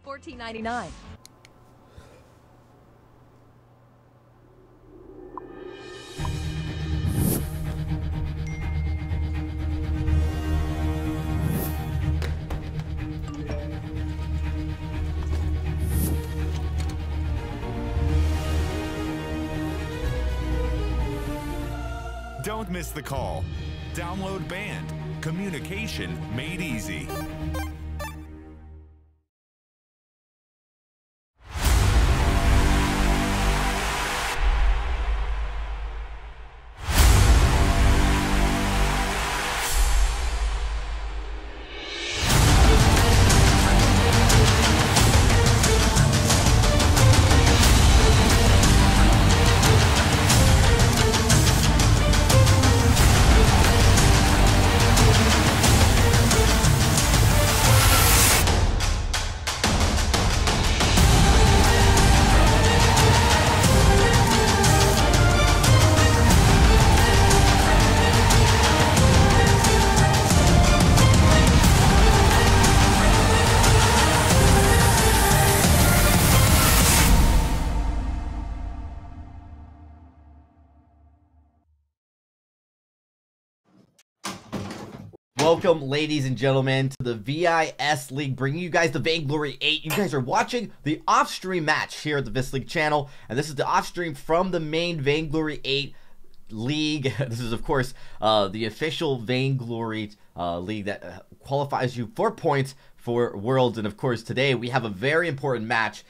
$14.99. Don't miss the call. Download Band. Communication made easy. Welcome, ladies and gentlemen, to the VIS League, bringing you guys the Vainglory 8. You guys are watching the off-stream match here at the VIS League channel, and this is the off-stream from the main Vainglory 8 League. This is, of course, the official Vainglory League that qualifies you for points for Worlds. And, of course, today we have a very important match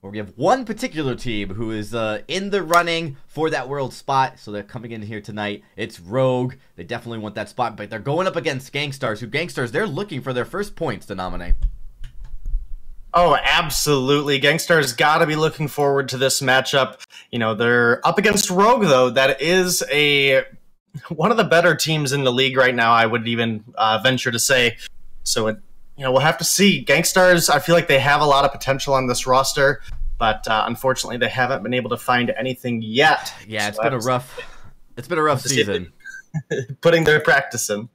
where we have one particular team who is in the running for that world spot. So they're coming in here tonight. It's Rogue. They definitely want that spot, but they're going up against Gankstars, who Gankstars, they're looking for their first points to nominate. Oh, absolutely. Gankstars got to be looking forward to this matchup. You know, they're up against Rogue, though. That is one of the better teams in the league right now, I would even venture to say. So we'll have to see. Gankstars, I feel like they have a lot of potential on this roster, but unfortunately, they haven't been able to find anything yet. Yeah, it's been a rough season. Putting their practice in.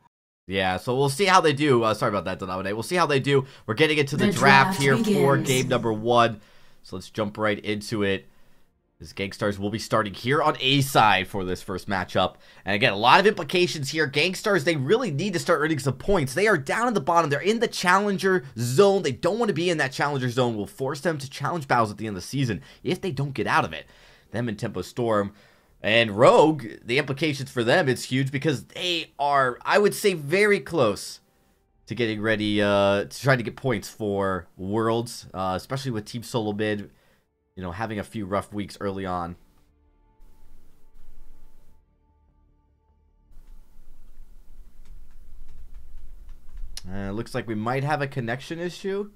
Yeah, so we'll see how they do. Sorry about that, Denominate. We'll see how they do. We're getting into the draft here for game number 1. So let's jump right into it. This Gankstars will be starting here on A side for this first matchup. And again, a lot of implications here. Gankstars, they really need to start earning some points. They are down at the bottom. They're in the challenger zone. They don't want to be in that challenger zone. We'll force them to challenge battles at the end of the season if they don't get out of it. Them and Tempo Storm. And Rogue, the implications for them, it's huge because they are, I would say, very close to getting ready to try to get points for Worlds, especially with Team Solo Mid, having a few rough weeks early on. Looks like we might have a connection issue.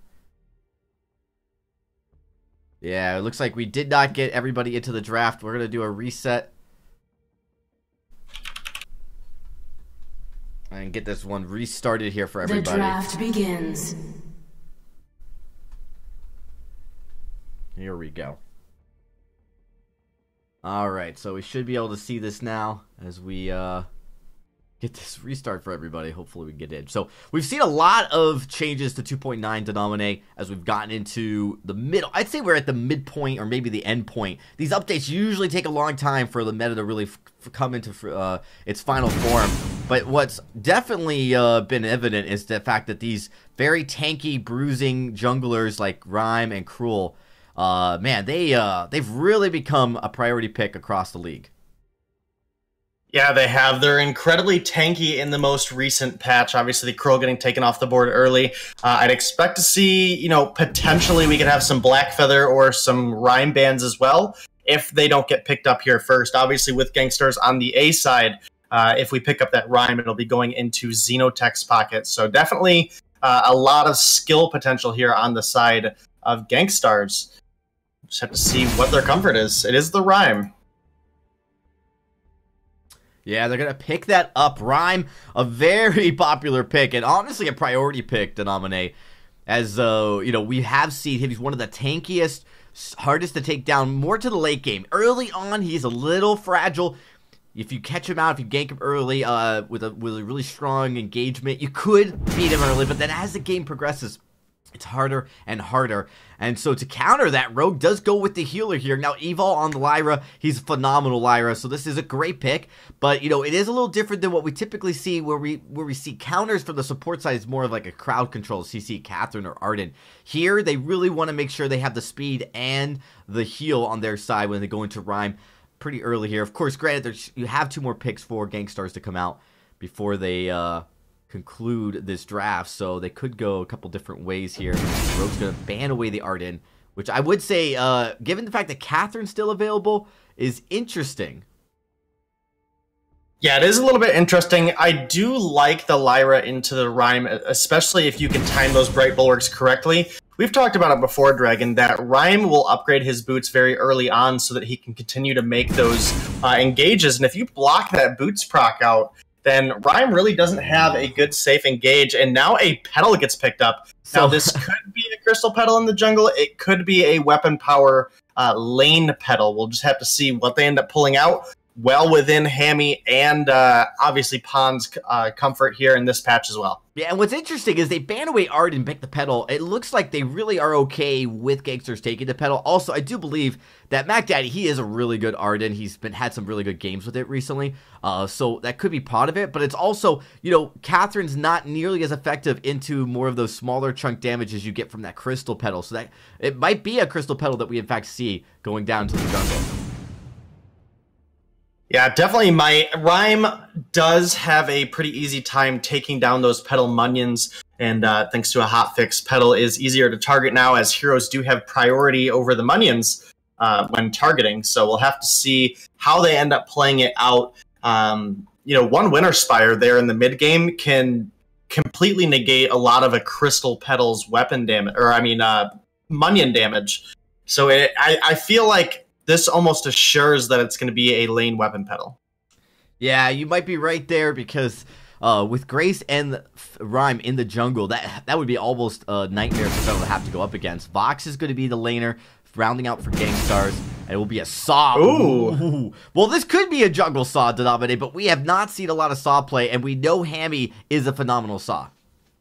Yeah, it looks like we did not get everybody into the draft. We're going to do a reset and get this one restarted here for everybody. The draft begins. Here we go. Alright, so we should be able to see this now as we get this restart for everybody. Hopefully we can get in. So we've seen a lot of changes to 2.9 Denominate as we've gotten into the middle. I'd say we're at the midpoint or maybe the end point. These updates usually take a long time for the meta to really come into its final form. But what's definitely been evident is the fact that these very tanky, bruising junglers like Rhyme and Cruel, man, they've really become a priority pick across the league. Yeah, they have. They're incredibly tanky in the most recent patch. Obviously, the Cruel getting taken off the board early. I'd expect to see, potentially we could have some Black Feather or some Rhyme bans as well if they don't get picked up here first. Obviously, with Gankstars on the A side, if we pick up that Rhyme, it'll be going into Xenotech's pocket. So definitely a lot of skill potential here on the side of Gankstars. Just have to see what their comfort is. It is the Rhyme. Yeah, they're going to pick that up. Rhyme, a very popular pick, and honestly a priority pick to nominate. As, we have seen him. He's one of the tankiest, hardest to take down, more to the late game. Early on, he's a little fragile. If you catch him out, if you gank him early with a really strong engagement, you could beat him early, but then as the game progresses, It's harder and harder. And so to counter that, Rogue does go with the healer here. Now, Evol on the Lyra, he's a phenomenal Lyra, so this is a great pick. But, you know, it is a little different than what we typically see where we see counters from the support side. It's more of like a crowd control, CC, Catherine, or Arden. Here, they really want to make sure they have the speed and the heal on their side when they go into Rhyme pretty early here. Of course, granted, you have 2 more picks for Gankstars to come out before they conclude this draft, so they could go a couple different ways here. Rogue's going to ban away the Arden, which I would say, given the fact that Catherine's still available, is interesting. Yeah, it is a little bit interesting. I do like the Lyra into the Rhyme, especially if you can time those Bright Bulwarks correctly. We've talked about it before, Dragon, that Rhyme will upgrade his boots very early on so that he can continue to make those engages, and if you block that boots proc out, then Rhyme really doesn't have a good safe engage, and now a petal gets picked up. So, now, this could be a crystal petal in the jungle. It could be a weapon power lane petal. We'll just have to see what they end up pulling out. Well within Hammy and obviously Pon's comfort here in this patch as well. Yeah, and what's interesting is they ban away Arden and pick the petal. It looks like they really are okay with Gankstars taking the petal. Also, I do believe that Mac Daddy, he is a really good Arden. He's had some really good games with it recently. So that could be part of it. But it's also, you know, Catherine's not nearly as effective into more of those smaller chunk damages you get from that crystal petal. So that it might be a crystal petal that we in fact see going down to the jungle. Yeah, definitely. My Rhyme does have a pretty easy time taking down those petal munions, and thanks to a hotfix, petal is easier to target now, as heroes do have priority over the munions when targeting. So we'll have to see how they end up playing it out. You know, one Winter Spire there in the mid game can completely negate a lot of a crystal petal's weapon damage, or I mean, munion damage. So I feel like this almost assures that it's going to be a lane weapon petal. Yeah, you might be right there, because with Grace and Rhyme in the jungle, that would be almost a nightmare for Petal to have to go up against. Vox is going to be the laner, rounding out for Gankstars, and it will be a Saw. Ooh. Well, this could be a jungle Saw denominated, but we have not seen a lot of Saw play, and we know Hammy is a phenomenal Saw.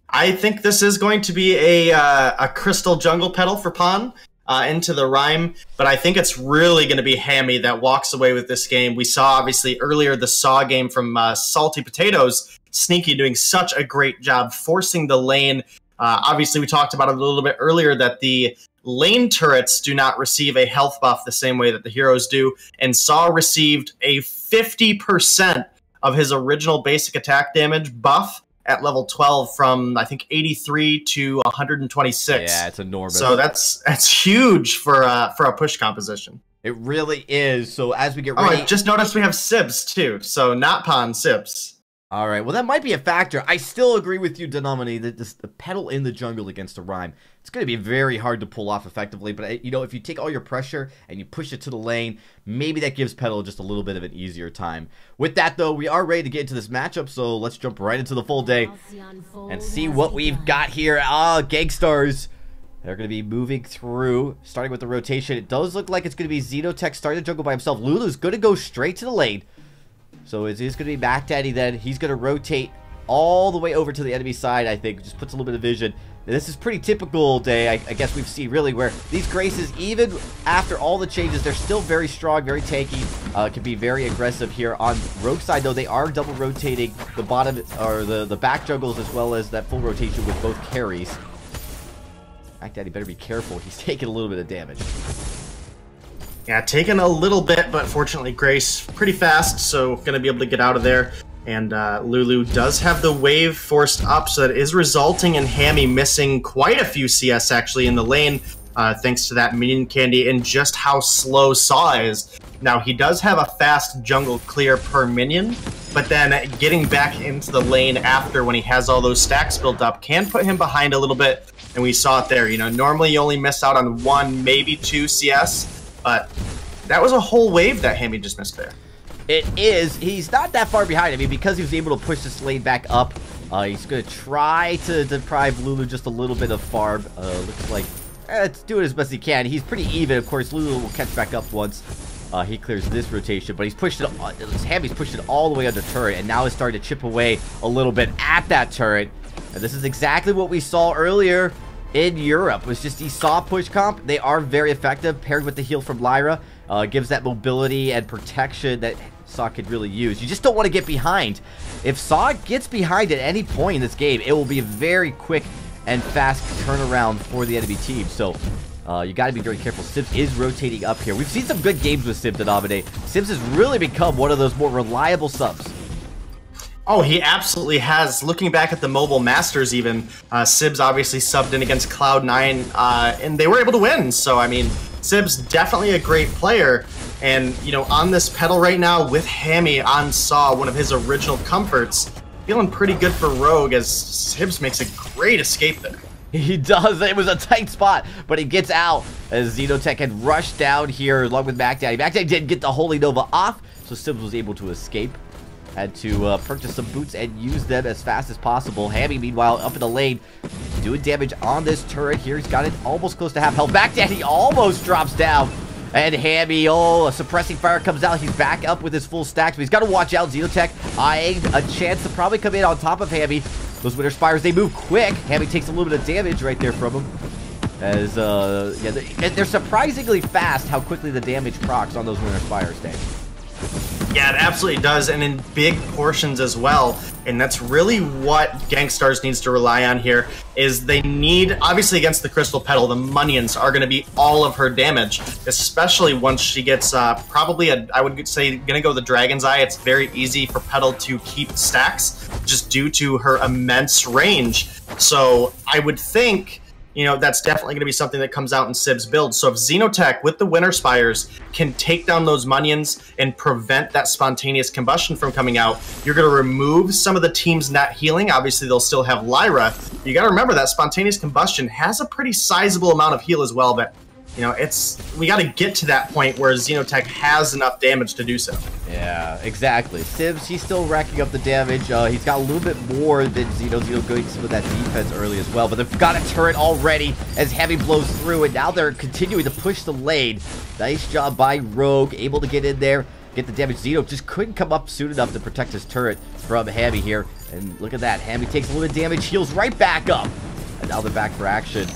I think this is going to be a crystal jungle petal for Pon. Into the Rhyme, but I think it's really going to be Hammy that walks away with this game. We saw, obviously, earlier the Saw game from Salty Potatoes, Sneaky doing such a great job forcing the lane. Obviously, we talked about it a little bit earlier that the lane turrets do not receive a health buff the same way that the heroes do, and Saw received a 50% of his original basic attack damage buff at level 12 from, I think, 83 to 126. Yeah, it's enormous. So that's huge for a push composition. It really is. So as we get ready... Oh, I just noticed we have Sibs, too. So not Pon, Sibs. All right, well, that might be a factor. I still agree with you, Denominee, that the petal in the jungle against a Rhyme, it's going to be very hard to pull off effectively. But, you know, if you take all your pressure and you push it to the lane, maybe that gives Petal just a little bit of an easier time. With that, though, we are ready to get into this matchup, so let's jump right into the full day and see what we've got here. Gankstars, they're going to be moving through, starting with the rotation. It does look like it's going to be Xenotech starting the jungle by himself. Lulu's going to go straight to the lane. So it is going to be Mac Daddy then. He's going to rotate all the way over to the enemy side, I think. Just puts a little bit of vision. And this is pretty typical day, I guess we've seen really, where these Graces, even after all the changes, they're still very strong, very tanky. Can be very aggressive here. On Rogue side, though, they are double rotating the bottom, or the back juggles, as well as that full rotation with both carries. Mac Daddy better be careful. He's taking a little bit of damage. Yeah, taking a little bit, but fortunately Grace pretty fast, so going to be able to get out of there. And Lulu does have the wave forced up, so that is resulting in Hammy missing quite a few CS actually in the lane, thanks to that minion candy and just how slow Saw is. Now, he does have a fast jungle clear per minion, but then getting back into the lane after when he has all those stacks built up can put him behind a little bit, and we saw it there. You know, normally you only miss out on 1, maybe 2 CS, but that was a whole wave that Hammy just missed there. It is. He's not that far behind. I mean, because he was able to push this lane back up, he's going to try to deprive Lulu just a little bit of farm. Looks like it's doing as best he can. He's pretty even. Of course, Lulu will catch back up once he clears this rotation, but he's pushed it. Hammy's pushed it all the way under turret, and now is starting to chip away a little bit at that turret. And this is exactly what we saw earlier in Europe was just the Saw push comp. They are very effective, paired with the heal from Lyra. Gives that mobility and protection that Saw could really use. You just don't want to get behind. If Saw gets behind at any point in this game, it will be a very quick and fast turnaround for the enemy team. So you got to be very careful. Sibs is rotating up here. We've seen some good games with Sibs to dominate. Sibs has really become one of those more reliable subs. Oh, he absolutely has. Looking back at the Mobile Masters even, Sibs obviously subbed in against Cloud9, and they were able to win. So, I mean, Sibs definitely a great player. And, you know, on this pedal right now with Hammy on Saw, one of his original comforts, feeling pretty good for Rogue as Sibs makes a great escape there. He does. It was a tight spot, but he gets out as Xenotech had rushed down here along with MacDaddy. MacDaddy didn't get the Holy Nova off, so Sibs was able to escape. Had to purchase some boots and use them as fast as possible. Hammy, meanwhile, up in the lane, doing damage on this turret here. He's got it almost close to half health. MacDaddy almost drops down. And Hammy, oh, a suppressing fire comes out. He's back up with his full stacks, but he's got to watch out. Xenotech eyeing a chance to probably come in on top of Hammy. Those Winter Spires, they move quick. Hammy takes a little bit of damage right there from him. As, yeah, they're surprisingly fast how quickly the damage procs on those Winter Spires, Dave. Yeah, it absolutely does, and in big portions as well. And that's really what Gankstars needs to rely on here, is they need, obviously against the Crystal Petal, the Munions are going to be all of her damage, especially once she gets probably, I would say, going to go the Dragon's Eye. It's very easy for Petal to keep stacks just due to her immense range. So I would think, you know, that's definitely going to be something that comes out in Sib's build. So if Xenotech with the Winter Spires can take down those Munions and prevent that spontaneous combustion from coming out, you're going to remove some of the team's not healing. Obviously, they'll still have Lyra. You got to remember that spontaneous combustion has a pretty sizable amount of heal as well, but, you know, we got to get to that point where Xenotech has enough damage to do so. Yeah, exactly. Sibs, he's still racking up the damage. He's got a little bit more than Xeno. Xeno going some of that defense early as well, but they've got a turret already as Heavy blows through, and now they're continuing to push the lane. Nice job by Rogue, able to get in there, get the damage. Xeno just couldn't come up soon enough to protect his turret from Hammy here, and look at that. Hammy takes a little bit of damage, heals right back up, and now they're back for action.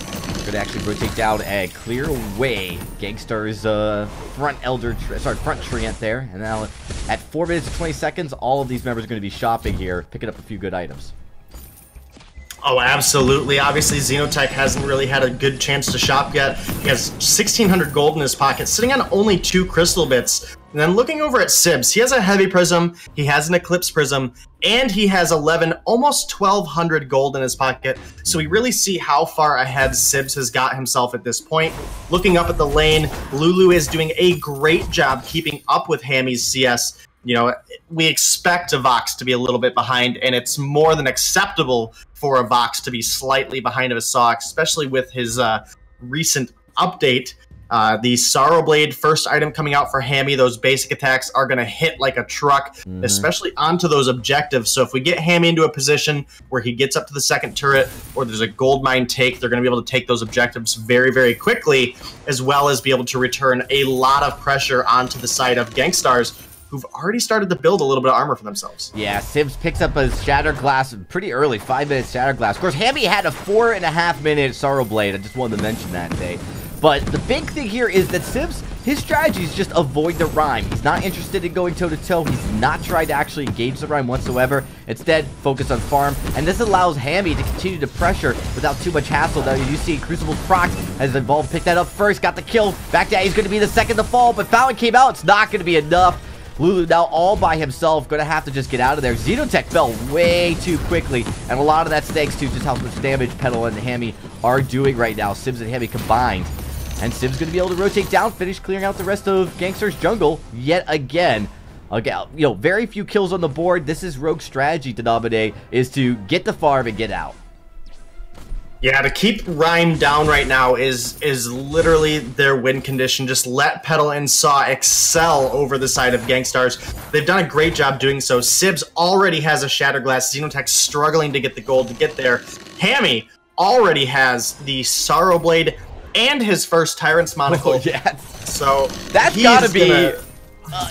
Could actually rotate down and clear away Gankstars' front treant there. And now at 4 minutes and 20 seconds, all of these members are going to be shopping here, picking up a few good items. Oh, absolutely. Obviously, Xenotech hasn't really had a good chance to shop yet. He has 1,600 gold in his pocket, sitting on only 2 crystal bits. And then looking over at Sibs, he has a Heavy Prism, he has an Eclipse Prism, and he has 11, almost 1,200 gold in his pocket. So we really see how far ahead Sibs has got himself at this point. Looking up at the lane, Lulu is doing a great job keeping up with Hammy's CS. You know, we expect a Vox to be a little bit behind, and it's more than acceptable for a Vox to be slightly behind of a Saw, especially with his recent update. The Sorrow Blade first item coming out for Hammy, those basic attacks are going to hit like a truck, especially onto those objectives. So if we get Hammy into a position where he gets up to the second turret or there's a gold mine take, they're going to be able to take those objectives very, very quickly, as well as be able to return a lot of pressure onto the side of Gankstars, who've already started to build a little bit of armor for themselves. Yeah, Sibs picks up a Shattered Glass pretty early, 5 minutes Shattered Glass. Of course, Hammy had a 4.5 minute Sorrow Blade. I just wanted to mention that today. But the big thing here is that Sibs, his strategy is just avoid the Rhyme. He's not interested in going toe-to-toe. He's not trying to actually engage the Rhyme whatsoever. Instead, focus on farm. And this allows Hammy to continue to pressure without too much hassle. Now, you see Crucible's proc has evolved, picked that up first, got the kill. MacDaddy's going to be the second to fall, but Fountain came out. It's not going to be enough. Lulu now all by himself, going to have to just get out of there. Xenotech fell way too quickly, and a lot of that's thanks to just how much damage Petal and Hammy are doing right now. Sibs and Hammy combined. And Sibs going to be able to rotate down, finish clearing out the rest of Gankstars' jungle yet again. Again, you know, very few kills on the board. This is Rogue's strategy to dominate, is to get the farm and get out. Yeah, to keep Rhyme down right now is literally their win condition. Just let Petal and Saw excel over the side of Gankstars. They've done a great job doing so. Sibs already has a Shattered Glass. Xenotech struggling to get the gold to get there. Hammy already has the Sorrow Blade and his first Tyrant's Monocle. Oh, yeah. So that's gotta be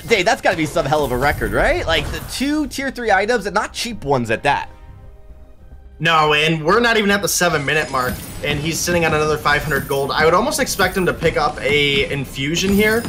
Dave, that's gotta be some hell of a record, right? Like the 2 tier 3 items, and not cheap ones at that. No, and we're not even at the 7-minute mark, and he's sitting on another 500 gold. I would almost expect him to pick up a infusion here.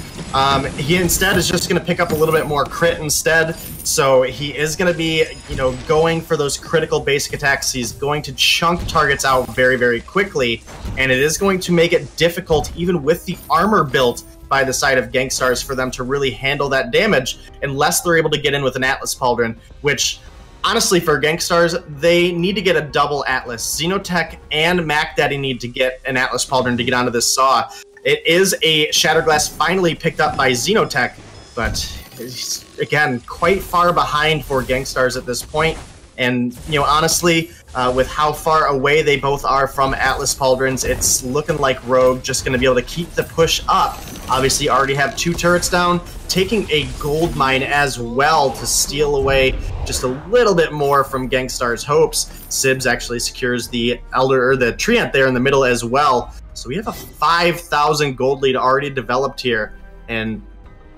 He instead is just going to pick up a little bit more crit instead. So he is going to be, you know, going for those critical basic attacks. He's going to chunk targets out very, very quickly, and it is going to make it difficult, even with the armor built by the side of Gankstars, for them to really handle that damage unless they're able to get in with an Atlas Pauldron, which... honestly, for Gankstars, they need to get a double Atlas. Xenotech and Mac Daddy need to get an Atlas Pauldron to get onto this Saw. It is a Shatterglass finally picked up by Xenotech, but it's, again, quite far behind for Gankstars at this point. And, you know, honestly, with how far away they both are from Atlas Pauldrons, it's looking like Rogue just going to be able to keep the push up. Obviously, already have 2 turrets down, taking a gold mine as well to steal away just a little bit more from Gankstars' hopes. Sibs actually secures the Elder, or the Treant there in the middle as well. So we have a 5,000 gold lead already developed here, and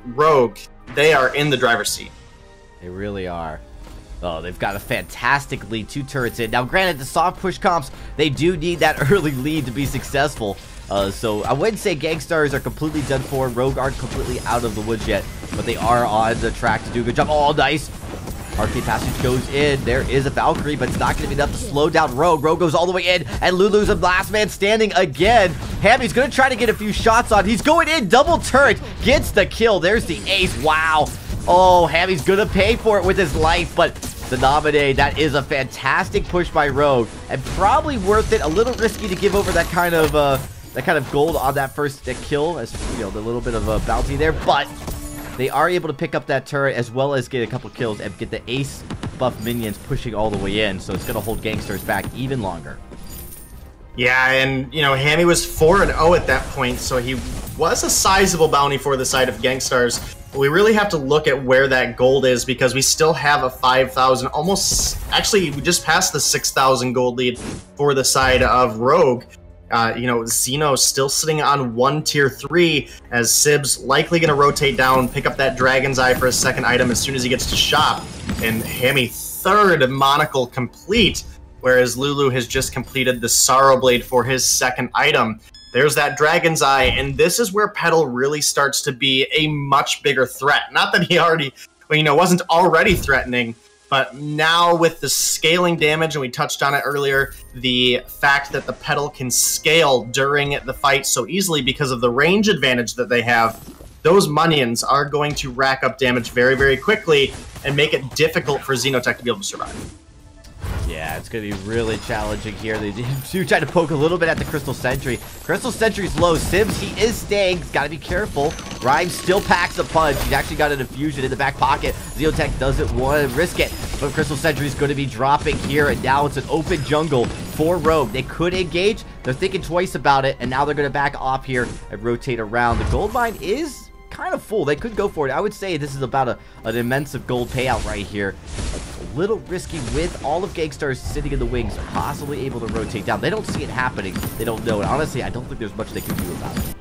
Rogue, they are in the driver's seat. They really are. Oh, they've got a fantastic lead, 2 turrets in. Now, granted, the soft push comps, they do need that early lead to be successful. So I wouldn't say Gankstars are completely done for. Rogue aren't completely out of the woods yet, but they are on the track to do a good job. Oh, nice. Arcade Passage goes in. There is a Valkyrie, but it's not going to be enough to slow down Rogue. Rogue goes all the way in, and Lulu's a last man standing again. Hammy's going to try to get a few shots on. He's going in, double turret, gets the kill. There's the ace. Wow. Oh, Hammy's going to pay for it with his life, but the Naminé, that is a fantastic push by Rogue, and probably worth it. A little risky to give over that kind of gold on that first kill, as you know, the little bit of a bounty there, but they are able to pick up that turret as well as get a couple kills and get the ace buff minions pushing all the way in, so it's going to hold Gankstars back even longer. Yeah, and, you know, Hammy was 4-0 at that point, so he was a sizable bounty for the side of Gankstars. We really have to look at where that gold is, because we still have a 5,000, almost, actually, we just passed the 6,000 gold lead for the side of Rogue. You know, Xeno's still sitting on 1 tier 3, as Sib's likely going to rotate down, pick up that Dragon's Eye for a second item as soon as he gets to shop. And Hammy, 3rd monocle complete, whereas Lulu has just completed the Sorrow Blade for his 2nd item. There's that Dragon's Eye, and this is where Petal really starts to be a much bigger threat. Not that he already, well, you know, wasn't already threatening, but now with the scaling damage, and we touched on it earlier, the fact that the Petal can scale during the fight so easily because of the range advantage that they have, those minions are going to rack up damage very, very quickly and make it difficult for Xenotech to be able to survive. Yeah, it's going to be really challenging here. They do try to poke a little bit at the Crystal Sentry. Crystal Sentry's low. Sibs, he is staying. He's got to be careful. Rhymes still packs a punch. He's actually got an infusion in the back pocket. Xenotech doesn't want to risk it, but Crystal Sentry's going to be dropping here, and now it's an open jungle for Rogue. They could engage. They're thinking twice about it, and now they're going to back off here and rotate around. The gold mine is kind of full. They could go for it. I would say this is about an immense gold payout right here. A little risky with all of Gankstars sitting in the wings, possibly able to rotate down. They don't see it happening. They don't know it. Honestly, I don't think there's much they can do about it.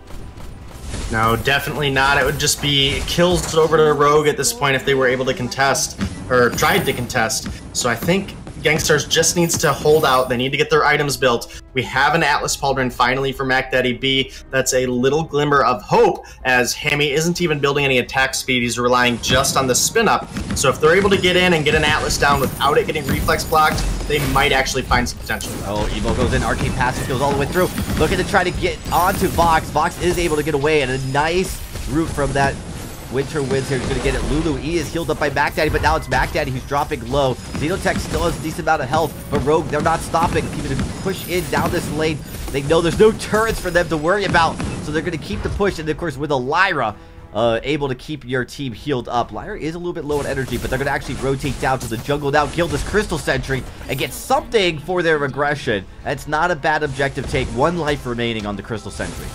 No, definitely not. It would just be kills over to Rogue at this point if they were able to contest, or tried to contest. So I think Gankstars just needs to hold out. They need to get their items built. We have an Atlas Pauldron finally for Mac Daddy B. That's a little glimmer of hope, as Hammy isn't even building any attack speed. He's relying just on the spin up. So if they're able to get in and get an Atlas down without it getting reflex blocked, they might actually find some potential. Oh, Evo goes in. Arcade Passage goes all the way through. Looking to try to get onto Vox. Vox is able to get away, and a nice route from that Winter Winds here is going to get it. Lulu E is healed up by Mac Daddy, but now it's Mac Daddy who's dropping low. Xenotech still has a decent amount of health, but Rogue, they're not stopping. Keeping to push in down this lane. They know there's no turrets for them to worry about, so they're going to keep the push. And of course, with a Lyra, able to keep your team healed up. Lyra is a little bit low on energy, but they're going to actually rotate down to the jungle now, kill this Crystal Sentry, and get something for their aggression. That's not a bad objective take. 1 life remaining on the Crystal Sentry.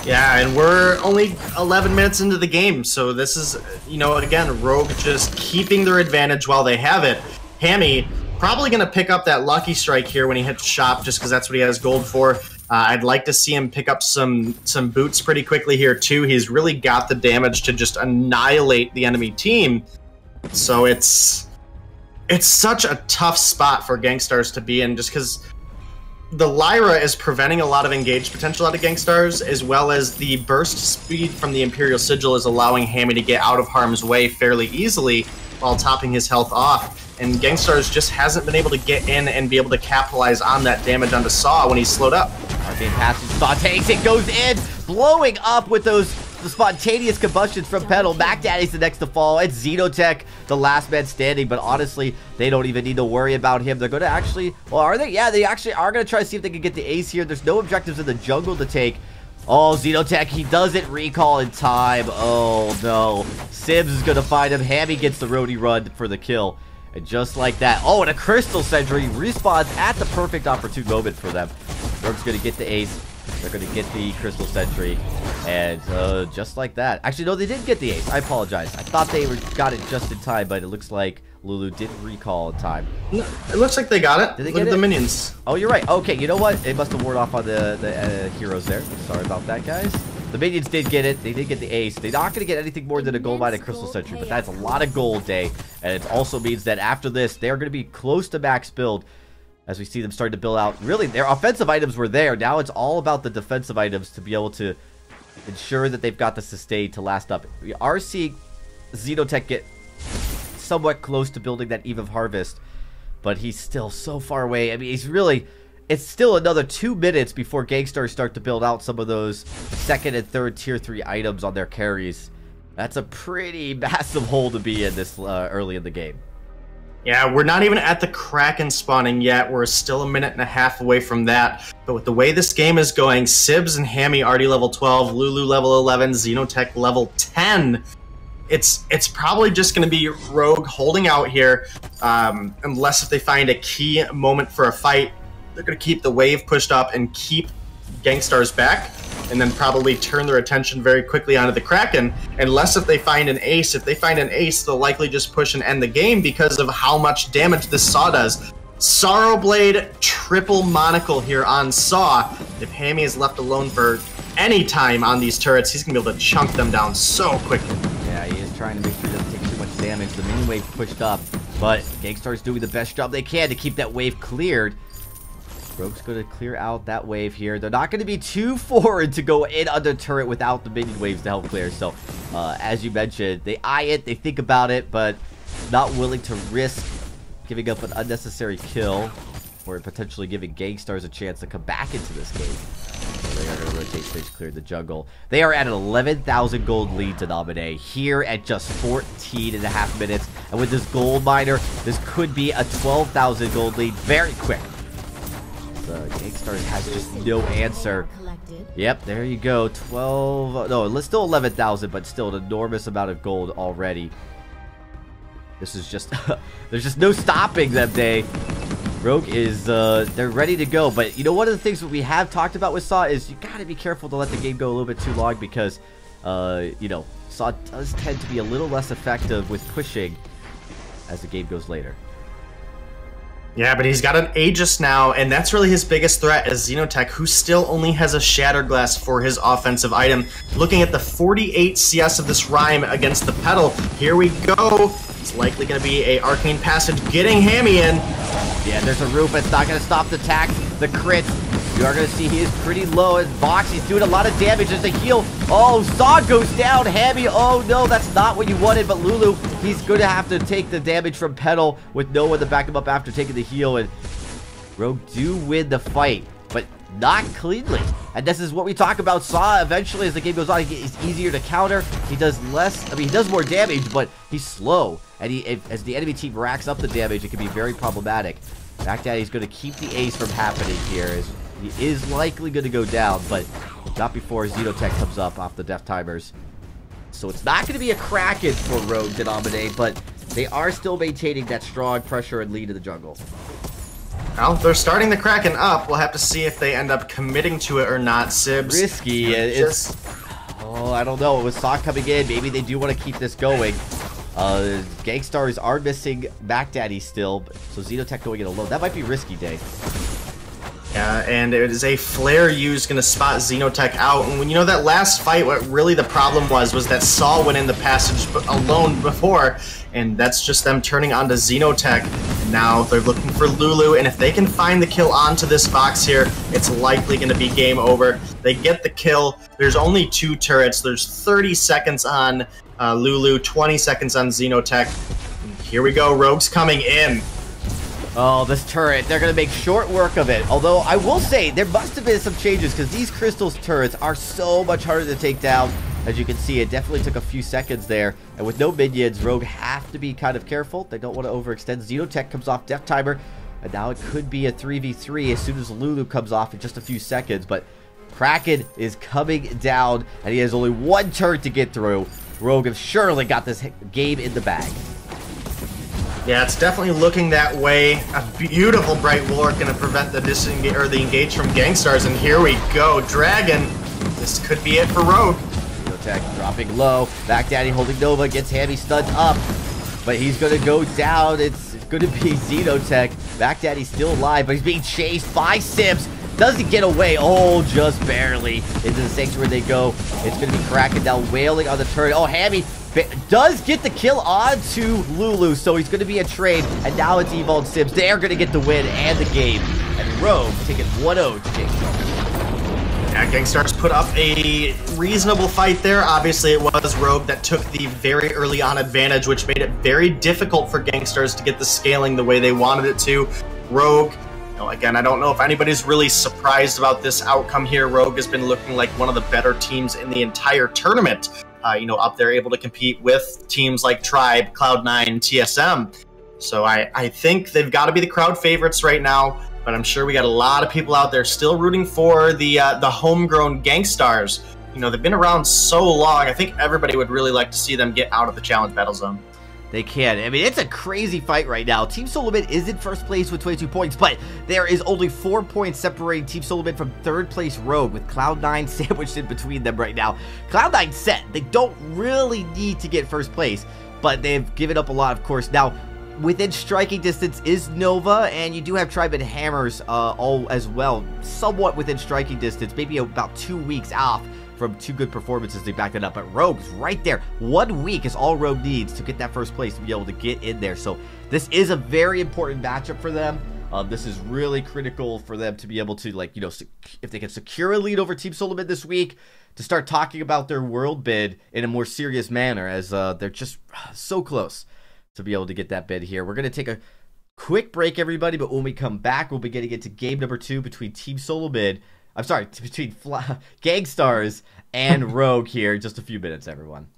Yeah, and we're only 11 minutes into the game, so this is, you know, again, Rogue just keeping their advantage while they have it. Hammy probably going to pick up that Lucky Strike here when he hits shop, just because that's what he has gold for. I'd like to see him pick up some boots pretty quickly here, too. He's really got the damage to just annihilate the enemy team. So it's it's such a tough spot for Gankstars to be in, just because the Lyra is preventing a lot of engaged potential out of Gankstars, as well as the burst speed from the Imperial Sigil is allowing Hammy to get out of harm's way fairly easily while topping his health off. And Gankstars just hasn't been able to get in and be able to capitalize on that damage onto Saw when he's slowed up. Arcane Passage, Saw takes it, goes in, blowing up with the spontaneous combustions from Petal. Mac Daddy's the next to fall. It's Xenotech, the last man standing, but honestly, they don't even need to worry about him. They're going to actually, well, are they? Yeah, they actually are going to try to see if they can get the ace here. There's no objectives in the jungle to take. Oh, Xenotech, he doesn't recall in time. Oh, no. Sims is going to find him. Hammy gets the roadie run for the kill. And just like that, oh, and a Crystal Sentry respawns at the perfect opportune moment for them. Rogue's going to get the ace. They're going to get the Crystal Sentry. And just like that. Actually, no, they didn't get the ace. I apologize. I thought they got it just in time, but it looks like Lulu didn't recall in time. No, it looks like they got it. Did they Look get at it? the minions. Oh, you're right. Okay, you know what? It must have worn off on the heroes there. Sorry about that, guys. The minions did get it. They did get the ace. They're not going to get anything more than a gold mine and Crystal Sentry, but that's a lot of gold, Day. And it also means that after this, they're going to be close to max build as we see them starting to build out. Really, their offensive items were there. Now it's all about the defensive items to be able to ensure that they've got the sustain to last up. We are seeing Xenotech get somewhat close to building that Eve of Harvest, but he's still so far away. I mean, he's really... It's still another 2 minutes before Gankstars start to build out some of those second and third tier 3 items on their carries. That's a pretty massive hole to be in this early in the game. Yeah, we're not even at the Kraken spawning yet. We're still a minute and a half away from that. But with the way this game is going, Sibs and Hammy already level 12, Lulu level 11, Xenotech level 10. It's probably just going to be Rogue holding out here, unless if they find a key moment for a fight. They're going to keep the wave pushed up and keep Gankstars back, and then probably turn their attention very quickly onto the Kraken, unless if they find an ace. If they find an ace, they'll likely just push and end the game because of how much damage this Saw does. Sorrowblade triple monocle here on Saw. If Hammy is left alone for any time on these turrets, he's going to be able to chunk them down so quickly. Yeah, he is trying to make sure he doesn't take too much damage. The mini wave pushed up, but Gankstars doing the best job they can to keep that wave cleared. Rogue's going to clear out that wave here. They're not going to be too forward to go in under turret without the minion waves to help clear. So, as you mentioned, they eye it, they think about it, but not willing to risk giving up an unnecessary kill or potentially giving Gankstars a chance to come back into this game. So they are going to rotate stage clear the jungle. They are at an 11,000 gold lead to Naminé here at just 14.5 minutes. And with this gold miner, this could be a 12,000 gold lead very quick. Gankstars has just no answer. Yep, there you go. 12... No, it's still 11,000, but still an enormous amount of gold already. This is just... there's just no stopping them, Day. Rogue is... they're ready to go. But, you know, one of the things that we have talked about with Saw is you gotta be careful to let the game go a little bit too long because, you know, Saw does tend to be a little less effective with pushing as the game goes later. Yeah, but he's got an Aegis now, and that's really his biggest threat is Xenotech, who still only has a Shattered Glass for his offensive item. Looking at the 48 CS of this Rhyme against the Petal, here we go. It's likely going to be a Arcane Passage getting Hammy in. Yeah, there's a roof. It's not going to stop the attacks, the crits. You are going to see he is pretty low in box. He's doing a lot of damage. There's a heal. Oh, Saw goes down. Hammy. Oh, no, that's not what you wanted. But Lulu, he's going to have to take the damage from Petal with no one to back him up after taking the heal. And Rogue do win the fight, but not cleanly. And this is what we talk about Saw eventually as the game goes on. He's easier to counter. He does less. I mean, he does more damage, but he's slow. And as the enemy team racks up the damage, it can be very problematic. Mac Daddy's going to keep the ace from happening here. He is likely going to go down, but not before Xenotech comes up off the death timers. So it's not going to be a Kraken for Rogue to dominate, but they are still maintaining that strong pressure and lead in the jungle. Well, they're starting the Kraken up. We'll have to see if they end up committing to it or not. Sibs. Risky. It's... Oh, I don't know. With Saw coming in, maybe they do want to keep this going. Gankstars are missing Mac Daddy still, so Xenotech going in alone. That might be risky, Day. And it is a flare used, going to spot Xenotech out. And when you know that last fight, what really the problem was that Saul went in the passage alone before, and that's just them turning onto Xenotech. Now they're looking for Lulu, and if they can find the kill onto this box here, it's likely going to be game over. They get the kill. There's only 2 turrets. There's 30 seconds on Lulu, 20 seconds on Xenotech. And here we go. Rogue's coming in. Oh, this turret, they're going to make short work of it. Although, I will say, there must have been some changes because these Crystals turrets are so much harder to take down. As you can see, it definitely took a few seconds there. And with no minions, Rogue have to be kind of careful. They don't want to overextend. Xenotech comes off Death Timer. And now it could be a 3v3 as soon as Lulu comes off in just a few seconds. But Kraken is coming down, and he has only 1 turret to get through. Rogue have surely got this game in the bag. Yeah, it's definitely looking that way. A beautiful Bright Warlock going to prevent the disengage or the engage from Gankstars, and here we go. Dragon. This could be it for Rogue. Xenotech dropping low. Back Daddy holding Nova, gets Hammy stunned up, but he's going to go down. It's going to be Xenotech. Back Daddy's still alive, but he's being chased by Sims. Doesn't get away. Oh, just barely. Into the Sanctuary they go. It's going to be Kraken now wailing on the turret. Oh, Hammy does get the kill onto Lulu, so he's going to be a trade, and now it's Evolved Sims. They're going to get the win and the game, and Rogue taking 1-0 to Gankstars. Yeah, Gankstars put up a reasonable fight there. Obviously, it was Rogue that took the very early on advantage, which made it very difficult for Gankstars to get the scaling the way they wanted it to. Rogue, again, I don't know if anybody's really surprised about this outcome here. Rogue has been looking like one of the better teams in the entire tournament. Up there able to compete with teams like Tribe, Cloud9, TSM. So I think they've got to be the crowd favorites right now, but I'm sure we got a lot of people out there still rooting for the homegrown Gankstars. They've been around so long. I think everybody would really like to see them get out of the challenge battle zone. They can. I mean, it's a crazy fight right now. Team Solomon is in first place with 22 points, but there is only 4 points separating Team Solomon from third place Rogue, with Cloud9 sandwiched in between them right now. Cloud9 set. They don't really need to get first place, but they've given up a lot, of course. Now, within striking distance is Nova, and you do have Tribe and Hammers all as well, somewhat within striking distance, maybe about 2 weeks off from 2 good performances to back it up. But Rogue's right there. 1 week is all Rogue needs to get that first place, to be able to get in there. So this is a very important matchup for them. This is really critical for them to be able to, if they can secure a lead over Team Solomon this week, to start talking about their world bid in a more serious manner, as they're just so close to be able to get that bid here. We're going to take a quick break, everybody, but when we come back, we'll be getting into game number 2 between Team Solomon, between Gankstars and Rogue here. Just a few minutes, everyone.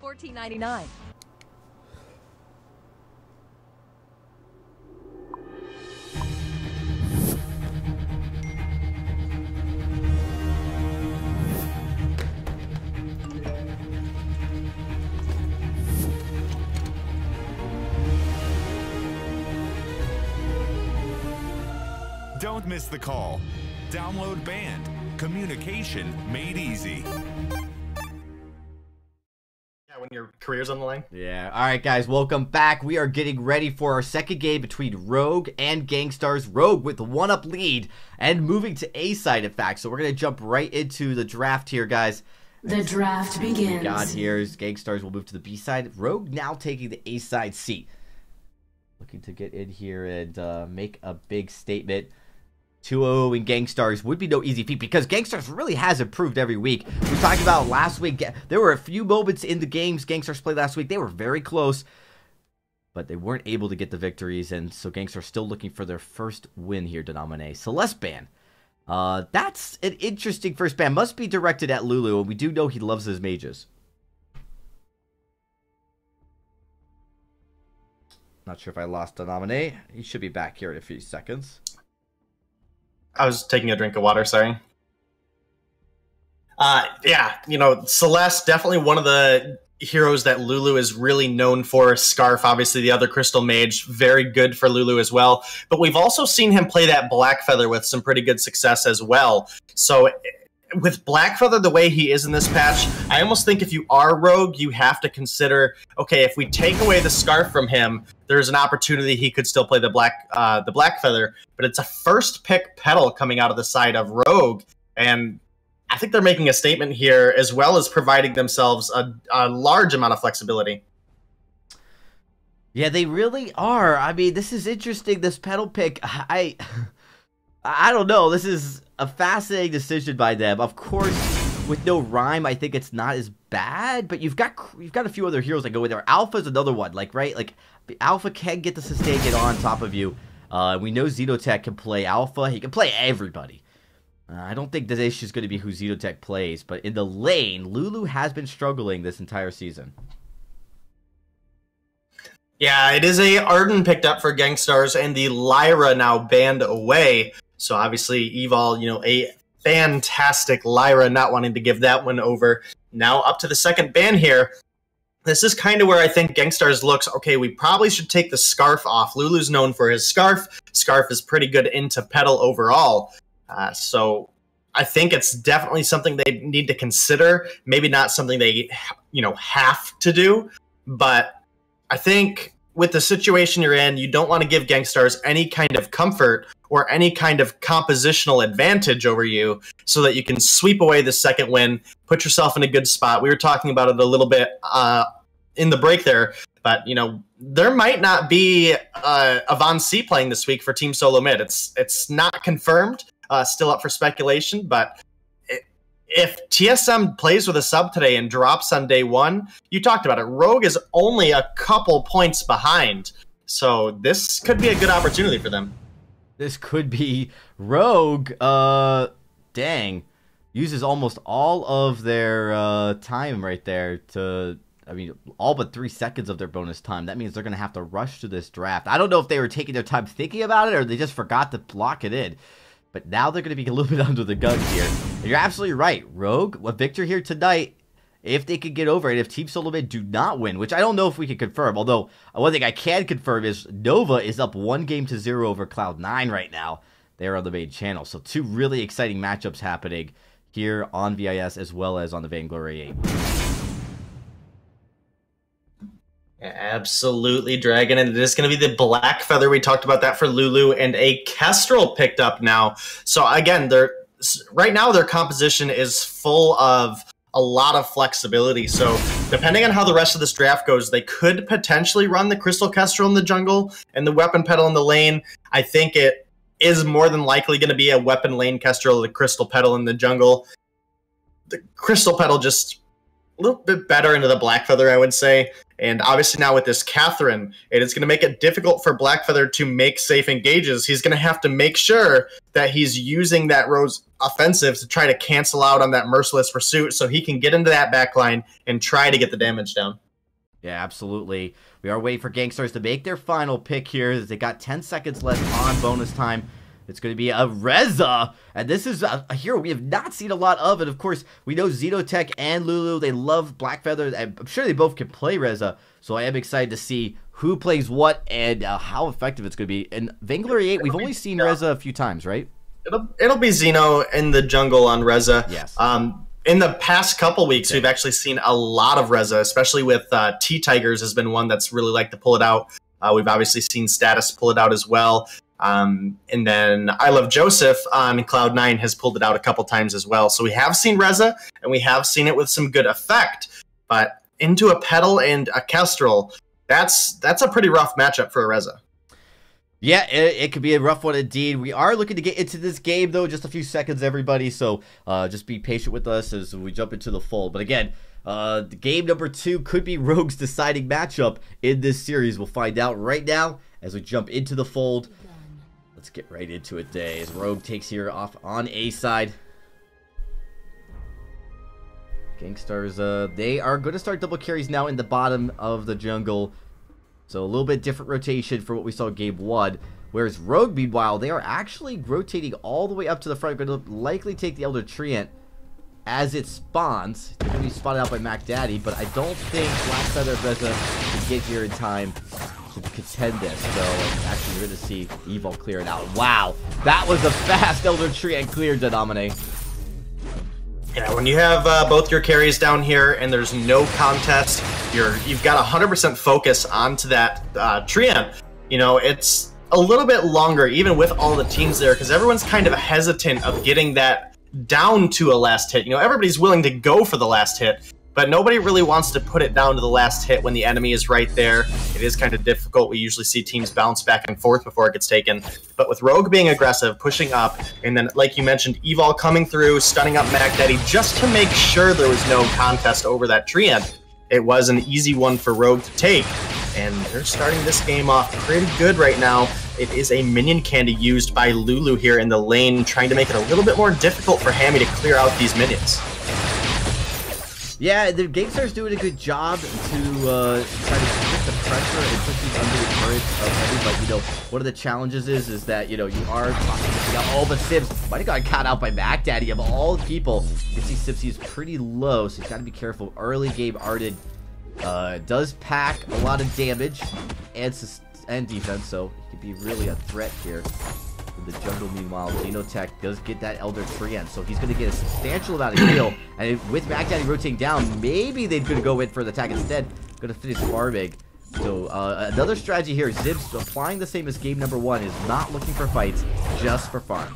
$14.99. Don't miss the call. Download Band. Communication made easy. your career's on the line. Yeah. All right, guys, welcome back. We are getting ready for our second game between Rogue and Gankstars. Rogue with the 1-up lead and moving to A side, in fact. So we're going to jump right into the draft here, guys. The draft begins. We got here is Gankstars will move to the B side. Rogue now taking the A side seat. Looking to get in here and make a big statement. 2-0 in Gankstars would be no easy feat because Gankstars really has improved every week. We talked about last week. There were a few moments in the games Gankstars played last week. They were very close, but they weren't able to get the victories, and so Gankstars still looking for their first win here to nominate. Celeste ban. That's an interesting first ban. Must be directed at Lulu, and we do know he loves his mages. Not sure if I lost the nominee. He should be back here in a few seconds. I was taking a drink of water, sorry. Yeah, you know, Celeste, definitely one of the heroes that Lulu is really known for. Scarf, obviously the other crystal mage, very good for Lulu as well. But we've also seen him play that Blackfeather with some pretty good success as well. So with Blackfeather the way he is in this patch, I almost think if you are Rogue, you have to consider, okay, if we take away the Scarf from him, there's an opportunity he could still play the Blackfeather, but it's a first pick petal coming out of the side of Rogue, and I think they're making a statement here as well as providing themselves a large amount of flexibility. Yeah, they really are. I mean, this is interesting, this petal pick. I don't know. This is a fascinating decision by them. Of course, with no rhyme, I think it's not as bad, but you've got a few other heroes that go with there. Alpha's another one, like, right? Like, Alpha can get the sustain, get on top of you. We know Xenotech can play Alpha. He can play everybody. I don't think the issue is going to be who Xenotech plays, but in the lane, Lulu has been struggling this entire season. Yeah, it is a Arden picked up for Gankstars, and the Lyra now banned away. So obviously, Evol, you know, a fantastic Lyra, not wanting to give that one over. Now up to the second ban here. This is kind of where I think Gankstars looks, okay, we probably should take the Scarf off. Lulu's known for his Scarf. Scarf is pretty good into Petal overall. So I think it's definitely something they need to consider. Maybe not something they, you know, have to do. But I think with the situation you're in, you don't want to give Gankstars any kind of comfort or any kind of compositional advantage over you so that you can sweep away the second win, put yourself in a good spot. We were talking about it a little bit in the break there, but, you know, there might not be Avon C playing this week for Team Solo Mid. It's not confirmed, still up for speculation, but if TSM plays with a sub today and drops on day one, you talked about it, Rogue is only a couple points behind. So this could be a good opportunity for them. This could be Rogue. Dang. Uses almost all of their time right there to, I mean, all but 3 seconds of their bonus time. That means they're going to have to rush to this draft. I don't know if they were taking their time thinking about it or they just forgot to lock it in. But now they're going to be a little bit under the gun here. And you're absolutely right. Rogue, a victor here tonight, if they could get over it, if Team Solo Mid do not win, which I don't know if we can confirm. Although, one thing I can confirm is Nova is up 1-0 over Cloud9 right now. They're on the main channel. So 2 really exciting matchups happening here on VIS as well as on the Vainglory8. Absolutely, Dragon, and it is going to be the Blackfeather. We talked about that for Lulu, and a Kestrel picked up now. So again, right now their composition is full of a lot of flexibility. So depending on how the rest of this draft goes, they could potentially run the Crystal Kestrel in the jungle and the Weapon Petal in the lane. I think it is more than likely going to be a Weapon Lane Kestrel, the Crystal Petal in the jungle. The Crystal Petal just a little bit better into the Blackfeather, I would say. And obviously now with this Catherine, it is going to make it difficult for Blackfeather to make safe engages. He's going to have to make sure that he's using that Rose offensive to try to cancel out on that Merciless Pursuit so he can get into that backline and try to get the damage down. Yeah, absolutely. We are waiting for Gankstars to make their final pick here. They got 10 seconds left on bonus time. It's going to be a Reza, and this is a hero we have not seen a lot of, and of course, we know Xenotech and Lulu, they love Blackfeather, and I'm sure they both can play Reza, so I am excited to see who plays what and how effective it's going to be. And Vainglory8, we've only seen Reza a few times, right? It'll be Xeno in the jungle on Reza. Yes. In the past couple weeks, we've actually seen a lot of Reza, especially with T-Tigers has been one that's really liked to pull it out. We've obviously seen Status pull it out as well. And then I Love Joseph on Cloud9 has pulled it out a couple times as well. So we have seen Reza, and we have seen it with some good effect. But into a Petal and a Kestrel, that's a pretty rough matchup for a Reza. Yeah, it could be a rough one indeed. We are looking to get into this game, though, just a few seconds, everybody. So just be patient with us as we jump into the fold. But again, the game number 2 could be Rogue's deciding matchup in this series. We'll find out right now as we jump into the fold. Let's get right into it, Day. As Rogue takes here off on A side. Gankstars, they are going to start double carries now in the bottom of the jungle. So a little bit different rotation for what we saw in game 1. Whereas Rogue, meanwhile, they are actually rotating all the way up to the front. Going to likely take the Elder Treant as it spawns. They're going to be spotted out by Mac Daddy, but I don't think Black Feather Reza can get here in time to contend this. So actually, you're going to see Evil clear it out. Wow, that was a fast Elder Treant clear, Denomine. Yeah, when you have both your carries down here and there's no contest, you've got 100% focus onto that Treant. You know, it's a little bit longer, even with all the teams there, because everyone's kind of hesitant of getting that down to a last hit. You know, everybody's willing to go for the last hit, but nobody really wants to put it down to the last hit when the enemy is right there. It is kind of difficult. We usually see teams bounce back and forth before it gets taken. But with Rogue being aggressive, pushing up, and then, like you mentioned, Evol coming through, stunning up Mac Daddy just to make sure there was no contest over that Treant, it was an easy one for Rogue to take. And they're starting this game off pretty good right now. It is a minion candy used by Lulu here in the lane, trying to make it a little bit more difficult for Hammy to clear out these minions. Yeah, the Gankstars doing a good job to try to put the pressure and push these under the current of Heavy, but, you know, one of the challenges is that, you know, you are talking about all the Sibs. Might have got caught out by Mac Daddy of all people. You can see Sibsy is pretty low, so he's got to be careful. Early game Arden does pack a lot of damage and defense, so he could be really a threat here. In the jungle, meanwhile, Xenotech does get that Elder Treant, so he's going to get a substantial amount of heal. And with Mac Daddy rotating down, maybe they're going to go in for the attack instead. Going to finish farming. So another strategy here, Zibs applying the same as game number 1, is not looking for fights, just for farm.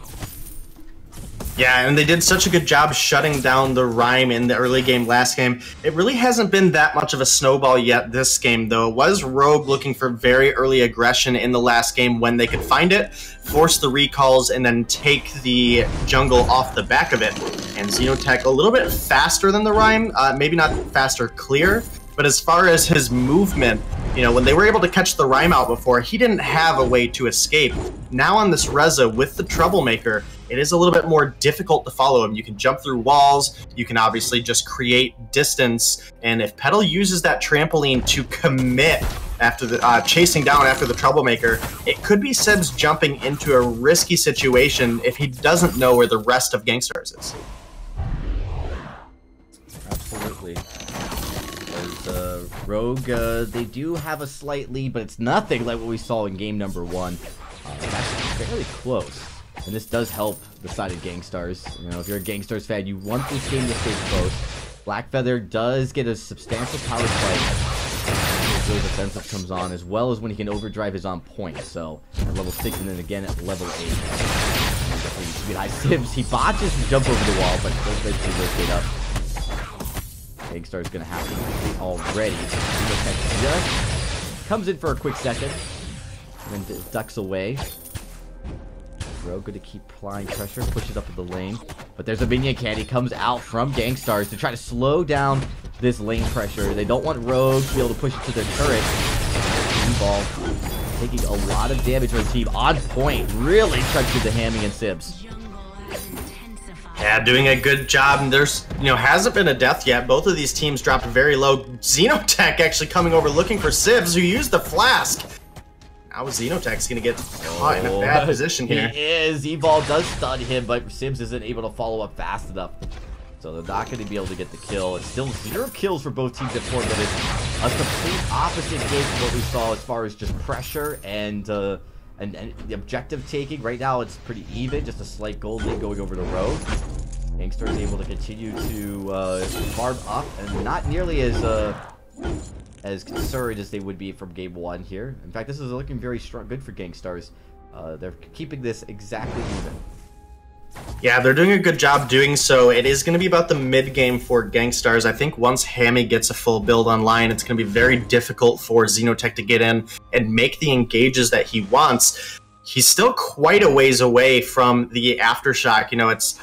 Yeah, and they did such a good job shutting down the Rhyme in the early game last game. It really hasn't been that much of a snowball yet this game, though. It was Rogue looking for very early aggression in the last game when they could find it, force the recalls, and then take the jungle off the back of it. And Xenotech a little bit faster than the Rhyme, maybe not faster clear, but as far as his movement, you know, when they were able to catch the Rhyme out before, he didn't have a way to escape. Now on this Reza with the Troublemaker, it is a little bit more difficult to follow him. You can jump through walls, you can obviously just create distance, and if Petal uses that trampoline to commit after the chasing down after the Troublemaker, it could be Sebs jumping into a risky situation if he doesn't know where the rest of Gankstars is. Absolutely. Because Rogue, they do have a slight lead, but it's nothing like what we saw in game number 1. It's actually fairly close. And this does help the side of Gankstars. You know, if you're a Gankstars fan, you want this game to stay close. Black Feather does get a substantial power spike. Really defensive comes on, as well as when he can overdrive his on point. So at level 6 and then again at level 8. Sims, he botches the jump over the wall, but does eventually rotate up. Gankstars gonna have to complete already. Just comes in for a quick second, and then ducks away. Rogue going to keep applying pressure, pushes up in the lane. But there's a minion candy, comes out from Gankstars to try to slow down this lane pressure. They don't want Rogue to be able to push it to their turret. Ball taking a lot of damage from the team. On point, really touching the Hammy and Sibs. Yeah, doing a good job. And there's, you know, hasn't been a death yet. Both of these teams dropped very low. Xenotech actually coming over looking for Sibs, who used the flask. Now Xenotech's going to get caught in a bad position here. He is. Evol does stun him, but Sims isn't able to follow up fast enough. So they're not going to be able to get the kill. It's still 0 kills for both teams at 4 minutes. A complete opposite game from what we saw as far as just pressure and the objective taking. Right now it's pretty even. Just a slight gold lead going over to Rogue. Gankstars is able to continue to farm up, and not nearly as concerned as they would be from game 1 here. In fact, this is looking very strong, good for Gankstars. They're keeping this exactly even. Yeah, they're doing a good job doing so. It is going to be about the mid-game for Gankstars. I think once Hammy gets a full build online, it's going to be very difficult for Xenotech to get in and make the engages that he wants. He's still quite a ways away from the Aftershock. You know, it's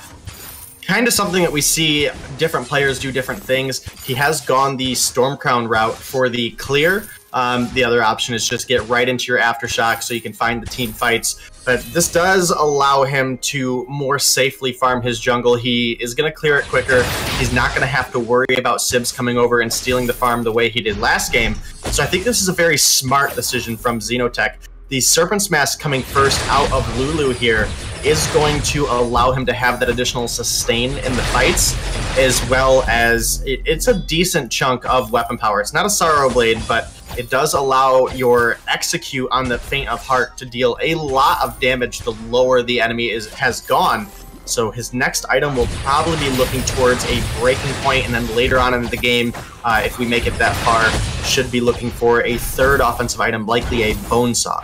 kind of something that we see different players do different things. He has gone the Stormcrown route for the clear. The other option is just get right into your Aftershock so you can find the team fights. But this does allow him to more safely farm his jungle. He is going to clear it quicker. He's not going to have to worry about Sibs coming over and stealing the farm the way he did last game. So I think this is a very smart decision from Xenotech. The Serpent's Mask coming first out of Lulu here is going to allow him to have that additional sustain in the fights, as well as it's a decent chunk of weapon power. It's not a Sorrow Blade, but it does allow your Execute on the Faint of Heart to deal a lot of damage the lower the enemy has gone. So his next item will probably be looking towards a breaking point, and then later on in the game, if we make it that far, should be looking for a third offensive item, likely a Bone Saw.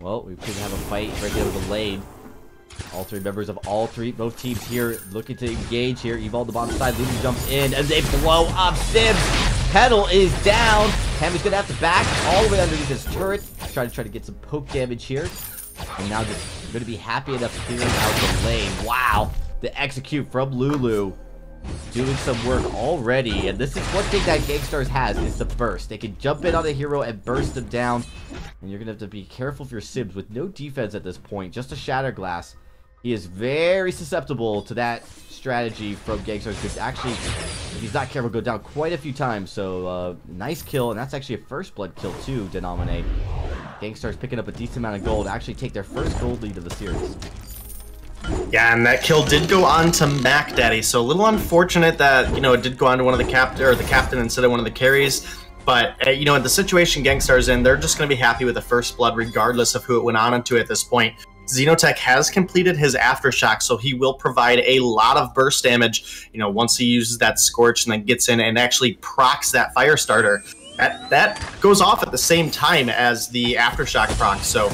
Well, we could have a fight right there with the lane. All three members of both teams here looking to engage here. Evolve the bottom side, Lulu jumps in as they blow up Sibs. Pedal is down. Hammy's gonna have to back all the way underneath his turret. Try to get some poke damage here. And now just gonna be happy enough clearing out the lane. Wow, the Execute from Lulu doing some work already. And this is one thing that Gankstars has, is the burst. They can jump in on a hero and burst them down. And you're gonna have to be careful for your Sibs with no defense at this point, just a Shatter Glass. He is very susceptible to that strategy from Gankstars. Could actually, if he's not careful, go down quite a few times. So nice kill, and that's actually a first blood kill too, Denominate. Gankstars picking up a decent amount of gold to actually take their first gold lead of the series. Yeah, and that kill did go on to Mac Daddy, so a little unfortunate that, you know, it did go on to one of the captain instead of one of the carries. But, you know, in the situation Gankstars in, they're just going to be happy with the first blood regardless of who it went on into at this point. Xenotech has completed his Aftershock, so he will provide a lot of burst damage, you know, once he uses that Scorch and then gets in and actually procs that Firestarter. That goes off at the same time as the Aftershock proc, so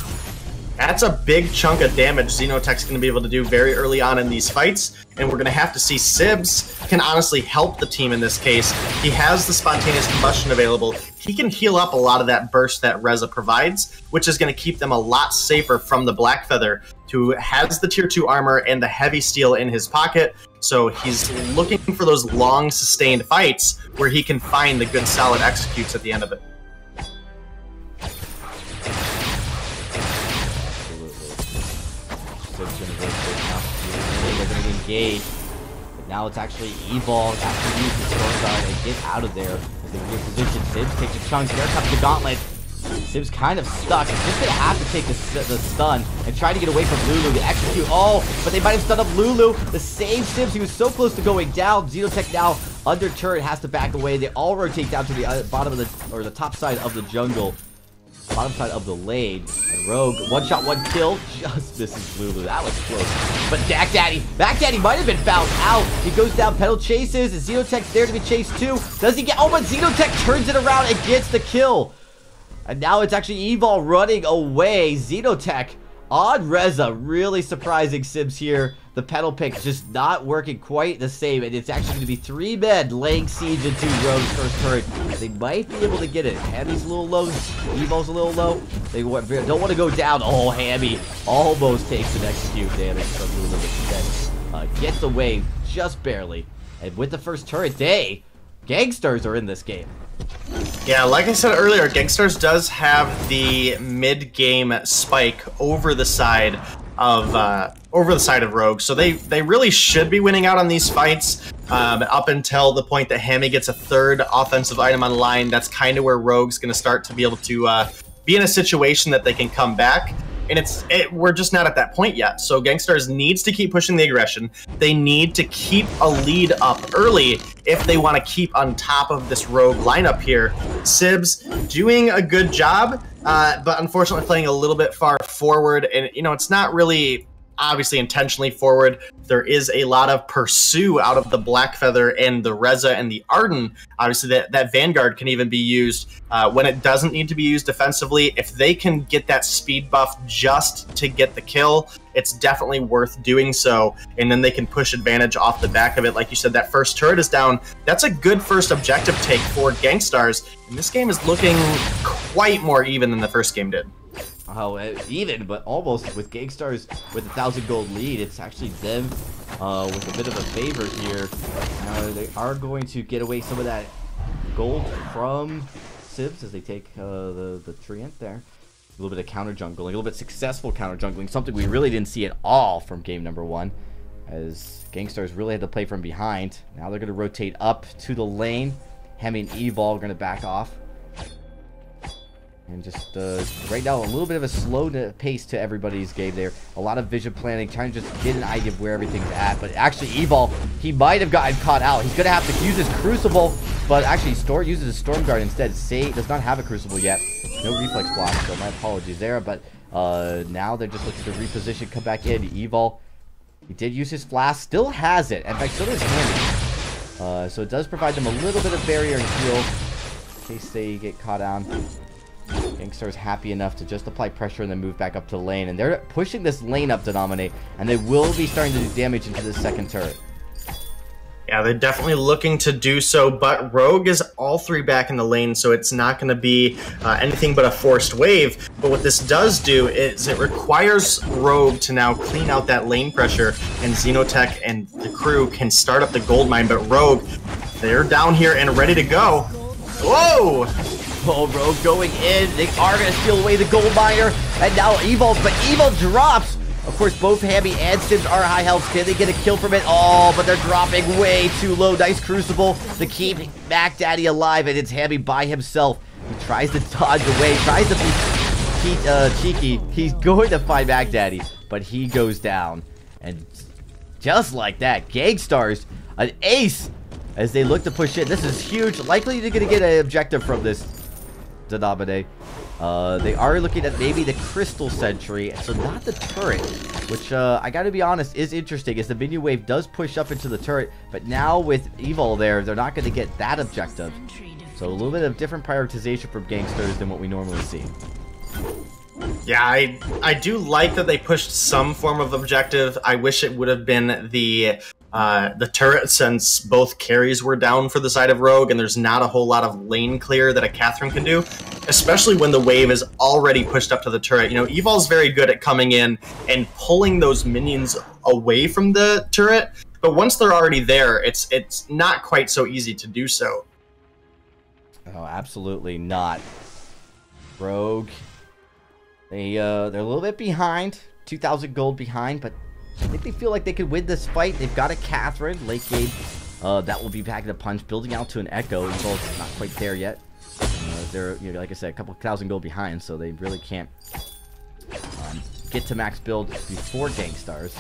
that's a big chunk of damage Xenotech's going to be able to do very early on in these fights, and we're going to have to see Sibs can honestly help the team in this case. He has the Spontaneous Combustion available. He can heal up a lot of that burst that Reza provides, which is going to keep them a lot safer from the Blackfeather, who has the tier 2 armor and the heavy steel in his pocket. So he's looking for those long sustained fights where he can find the good solid executes at the end of it. They're going to engage, but now it's actually Evolve after use the Storm Guard and get out of there as they reposition. Sibs takes a chunk. Here comes the Gauntlet. Sibs kind of stuck. He's just going to have to take the stun and try to get away from Lulu. The Execute, but they might have stunned up Lulu. The same Sibs, he was so close to going down. Xenotech now under turret has to back away. They all rotate down to the bottom of the, or the top side of the jungle. Bottom side of the lane, and Rogue, one shot, one kill, just misses Lulu. That was close. But Mac Daddy might have been fouled out. He goes down, Pedal chases, and Xenotech's there to be chased too. Does he get, but Xenotech turns it around and gets the kill. And now it's actually Evol running away. Xenotech on Reza, really surprising Sibs here. The pedal pick just not working quite the same, and it's actually going to be 3 men laying siege into Rogue's first turret. They might be able to get it. Hammy's a little low, Evol's a little low. They don't want to go down. Oh, Hammy almost takes an Execute damage from Lulu, but then gets away just barely. And with the first turret, Gankstars are in this game. Yeah, like I said earlier, Gankstars does have the mid-game spike over the side of Rogue, so they really should be winning out on these fights up until the point that Hammy gets a third offensive item on line. That's kind of where Rogue's going to start to be able to be in a situation that they can come back. And we're just not at that point yet. So Gankstars needs to keep pushing the aggression. They need to keep a lead up early if they want to keep on top of this Rogue lineup here. Sibs doing a good job, but unfortunately playing a little bit far forward. And, you know, it's not really obviously intentionally forward. There is a lot of pursue out of the Black Feather and the Reza and the Arden. Obviously, that Vanguard can even be used when it doesn't need to be used defensively. If they can get that speed buff just to get the kill, it's definitely worth doing so. And then they can push advantage off the back of it. Like you said, that first turret is down. That's a good first objective take for Gankstars. And this game is looking quite more even than the first game did. Oh, even, but almost with Gankstars with 1,000 gold lead. It's actually them with a bit of a favor here. They are going to get away some of that gold from Sibs as they take the Treant there. A little bit of counter jungling, a little bit successful counter jungling, something we really didn't see at all from game number 1, as Gankstars really had to play from behind. Now they're going to rotate up to the lane. Hemi and Evol are going to back off. And just right now, a little bit of a slow pace to everybody's game there. A lot of vision planning, trying to just get an idea of where everything's at. But actually, Evol, he might have gotten caught out. He's going to have to use his Crucible, but actually, uses his Storm Guard instead. Say does not have a Crucible yet. No Reflex block, so my apologies there. But now they're just looking to reposition, come back in. Evol, he did use his Flask, still has it. In fact, still is handy. So it does provide them a little bit of barrier and heal in case they get caught on. Gankstars happy enough to just apply pressure and then move back up to the lane. And they're pushing this lane up to dominate. And they will be starting to do damage into this second turret. Yeah, they're definitely looking to do so, but Rogue is all 3 back in the lane, so it's not going to be anything but a forced wave. But what this does do is it requires Rogue to now clean out that lane pressure, and Xenotech and the crew can start up the gold mine. But Rogue, they're down here and ready to go. Whoa! Oh, Rogue going in. They are going to steal away the gold miner. And now Evil, but Evil drops. Of course, both Hammy and Sims are high health. Can they get a kill from it? Oh, but they're dropping way too low. Nice Crucible to keep Mac Daddy alive, and it's Hammy by himself. He tries to dodge away, tries to be cheeky. He's going to find Mac Daddy, but he goes down. And just like that, Gankstars, an ace, as they look to push in. This is huge. Likely they're going to get an objective from this Denominate. They are looking at maybe the Crystal Sentry, so not the turret, which I gotta be honest is interesting, as the minion wave does push up into the turret, but now with Evil there, they're not going to get that objective. So a little bit of different prioritization from Gankstars than what we normally see. Yeah, I do like that they pushed some form of objective. I wish it would have been the turret, since both carries were down for the side of Rogue, and there's not a whole lot of lane clear that a Catherine can do, especially when the wave is already pushed up to the turret. You know, Evol's very good at coming in and pulling those minions away from the turret, but once they're already there, it's not quite so easy to do so. Oh, absolutely not. Rogue, they're a little bit behind, 2,000 gold behind, but I think they feel like they could win this fight. They've got a Catherine late game. That will be packing a punch, building out to an Echo. Evil's not quite there yet. They're, you know, like I said, a couple thousand gold behind, so they really can't get to max build before Gankstars.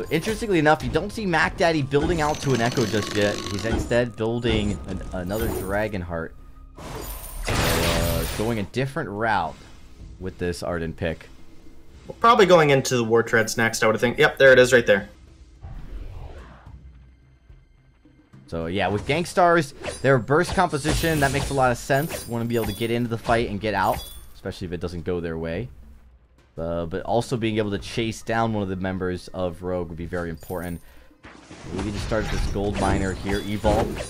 Interestingly enough, you don't see Mac Daddy building out to an Echo just yet. He's instead building another Dragon Heart. So, going a different route with this Arden pick. Probably going into the War Treads next, I would think. Yep, there it is right there. So yeah, with Gankstars, their burst composition, that makes a lot of sense. Want to be able to get into the fight and get out, especially if it doesn't go their way. But also being able to chase down one of the members of Rogue would be very important. Maybe to start this gold miner here, Evolve.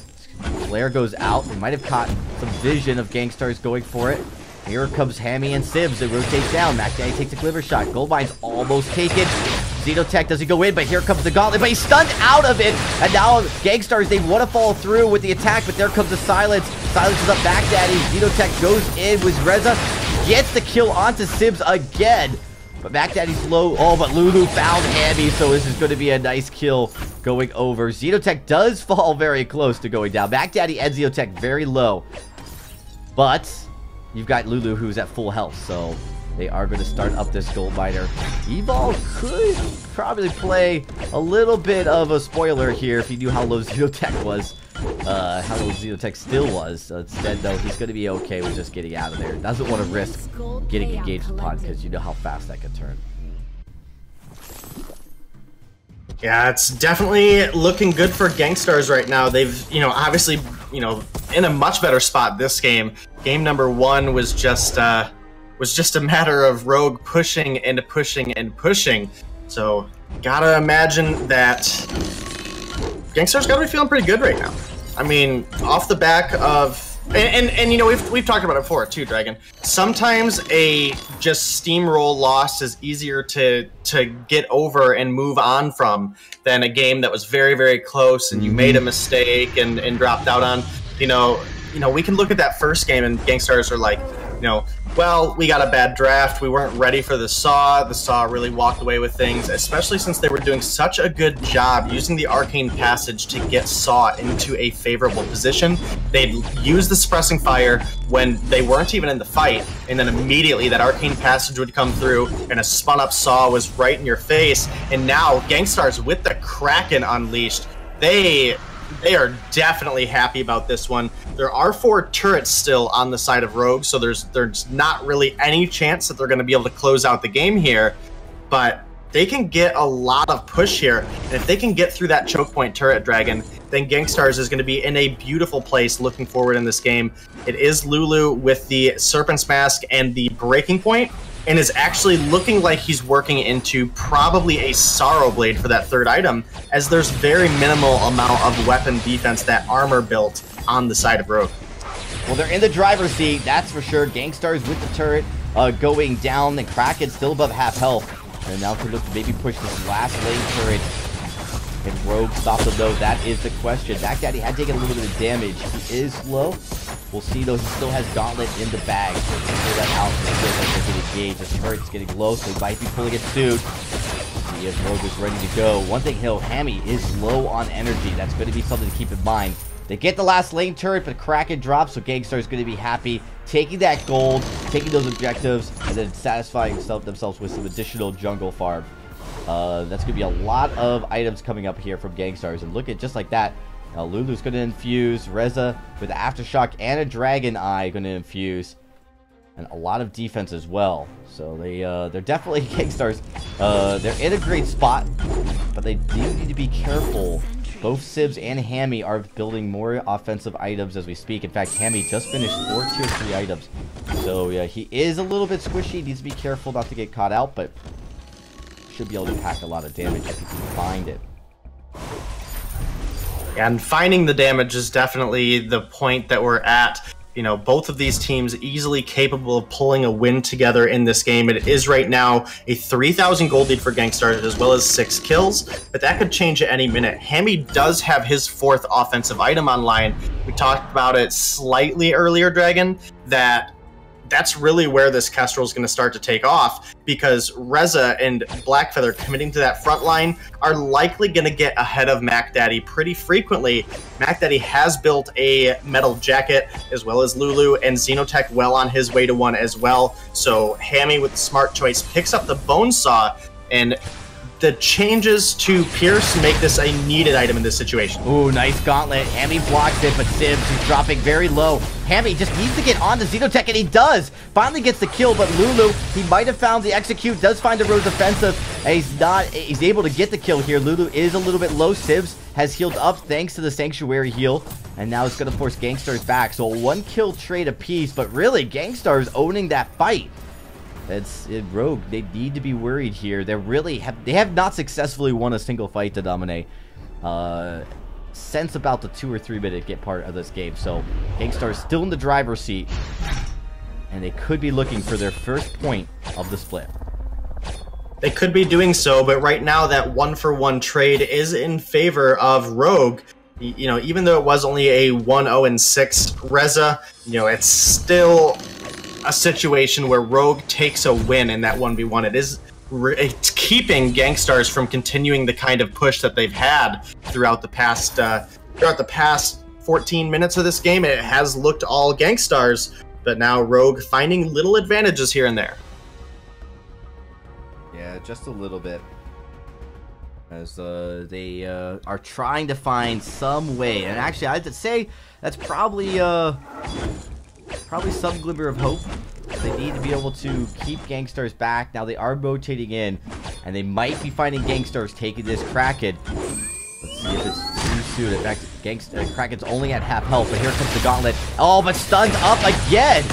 Flare goes out. They might have caught some vision of Gankstars going for it. Here comes Hammy and Sibs. They rotate down. Mac Daddy takes a Gliver Shot. Gold mine's almost taken. Xenotech doesn't go in, but here comes the Gauntlet. But he's stunned out of it. And now Gankstars, they want to follow through with the attack, but there comes the Silence. Silence is up Mac Daddy. Xenotech goes in with Reza. Gets the kill onto Sibs again. But Mac Daddy's low. Oh, but Lulu found Hammy, so this is going to be a nice kill going over. Xenotech does fall very close to going down. Mac Daddy and Xenotech very low. But you've got Lulu who's at full health, so they are going to start up this gold miner. Evol could probably play a little bit of a spoiler here if he knew how low Xenotech was. How low Xenotech still was. Instead, though, he's going to be okay with just getting out of there. Doesn't want to risk getting engaged upon, because you know how fast that can turn. Yeah, it's definitely looking good for Gankstars right now. They've, obviously, in a much better spot this game. Game number 1 was just a matter of Rogue pushing and pushing and pushing. So, gotta imagine that Gankstars gotta be feeling pretty good right now. I mean, off the back of... And we've talked about it before too, Dragon. Sometimes a just steamroll loss is easier to get over and move on from than a game that was very, very close and you made a mistake and dropped out on. We can look at that first game and Gankstars are like, well, we got a bad draft. We weren't ready for the Saw. The Saw really walked away with things, especially since they were doing such a good job using the Arcane Passage to get Saw into a favorable position. They'd use the Suppressing Fire when they weren't even in the fight, and then immediately that Arcane Passage would come through, and a spun-up Saw was right in your face. And now, Gankstars with the Kraken unleashed, they are definitely happy about this one. There are 4 turrets still on the side of Rogue, so there's not really any chance that they're going to be able to close out the game here, but they can get a lot of push here, and if they can get through that choke point turret, Dragon, then Gankstars is going to be in a beautiful place looking forward in this game. It is Lulu with the Serpent's Mask and the Breaking Point, and is actually looking like he's working into probably a Sorrow Blade for that 3rd item, as there's very minimal amount of weapon defense, that armor built on the side of Rogue. Well, they're in the driver's seat, that's for sure. Gankstars with the turret going down, and Kraken still above half health. And now can look to maybe push this last lane turret. Can Rogue stop them though? That is the question. Mac Daddy had taken a little bit of damage. He is low. We'll see though, he still has Gauntlet in the bag. So pull that out. The turret's getting low, so he might be pulling it soon. See if Rogue is ready to go. One thing, Hammy is low on energy. That's going to be something to keep in mind. They get the last lane turret, but Kraken drops, so Gankstars is going to be happy taking that gold, taking those objectives, and then satisfying themselves with some additional jungle farm. That's going to be a lot of items coming up here from Gankstars, and look at just like that. Lulu's going to infuse, Reza with Aftershock and a Dragon Eye going to infuse, and a lot of defense as well. So they're definitely Gankstars. They're in a great spot, but they do need to be careful. Both Sibs and Hammy are building more offensive items as we speak. In fact, Hammy just finished 4 tier 3 items. So yeah, he is a little bit squishy. Needs to be careful not to get caught out, but should be able to pack a lot of damage if he can find it. And finding the damage is definitely the point that we're at. Both of these teams easily capable of pulling a win together in this game. It is right now a 3,000 gold lead for Gankstars, as well as 6 kills, but that could change at any minute. Hammy does have his 4th offensive item online. We talked about it slightly earlier, Dragon, that's really where this Kestrel is going to start to take off, because Reza and Blackfeather committing to that front line are likely going to get ahead of Mac Daddy pretty frequently. Mac Daddy has built a metal jacket, as well as Lulu, and Xenotech well on his way to 1 as well. So Hammy with the smart choice picks up the Bone Saw, and the changes to Pierce make this a needed item in this situation. Ooh, nice Gauntlet. Hammy blocks it, but Sibs is dropping very low. Hammy just needs to get on the Xenotech, and he does. Finally gets the kill, but Lulu, he might have found the execute, does find the Rose Offensive, and he's able to get the kill here. Lulu is a little bit low. Sibs has healed up thanks to the Sanctuary heal, and now it's going to force Gankstars back. So a 1-kill trade apiece, but really, Gankstars owning that fight. Rogue, they need to be worried here. They have not successfully won a single fight to dominate since about the 2 or 3 minute part of this game. So Gankstars still in the driver's seat, and they could be looking for their first point of the split. They could be doing so, but right now that 1-for-1 trade is in favor of Rogue. Even though it was only a 1-0-6 Reza, it's still a situation where Rogue takes a win in that 1v1. It's keeping Gankstars from continuing the kind of push that they've had throughout the past 14 minutes of this game. It has looked all Gankstars, but now Rogue finding little advantages here and there. Yeah, just a little bit. As they are trying to find some way, and actually I'd say that's probably some glimmer of hope. They need to be able to keep Gankstars back. Now they are rotating in, and they might be finding Gankstars taking this Kraken. Let's see if it's too soon. In fact, Kraken's only at half health, but here comes the gauntlet. Oh, but stuns up again.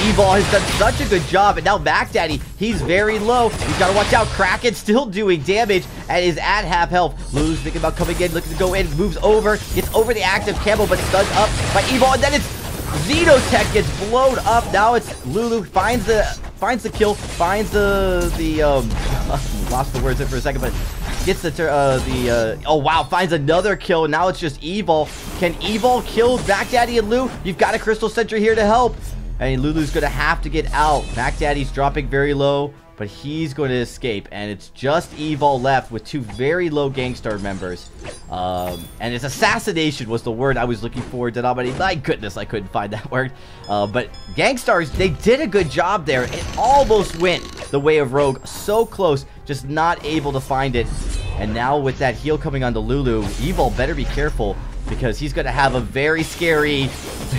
Evil has done such a good job, and now Mac Daddy, he's very low. He's got to watch out. Kraken's still doing damage and is at half health. Lulu's thinking about coming in, looking to go in, moves over, gets over the active camo, but stuns up by Evil, and then it's Xenotech gets blown up. Now it's Lulu finds the kill, finds lost the words there for a second, but gets oh wow, finds another kill. Now it's just Evil. Can Evil kill Mac Daddy and Lou? You've got a Crystal Sentry here to help. And Lulu's gonna have to get out. Mac Daddy's dropping very low, but he's going to escape. And it's just Evil left with 2 very low Gangstar members. And it's assassination was the word I was looking for. Denominating. My goodness, I couldn't find that word. But Gangstars, they did a good job there. It almost went the way of Rogue. So close, just not able to find it. And now with that heal coming onto Lulu, Evil better be careful, because he's going to have a very scary,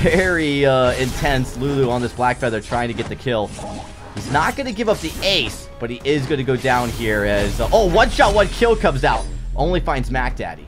very intense Lulu on this Black Feather trying to get the kill. He's not going to give up the ace, but he is going to go down here as... oh, 1 shot, 1 kill comes out. Only finds Mac Daddy.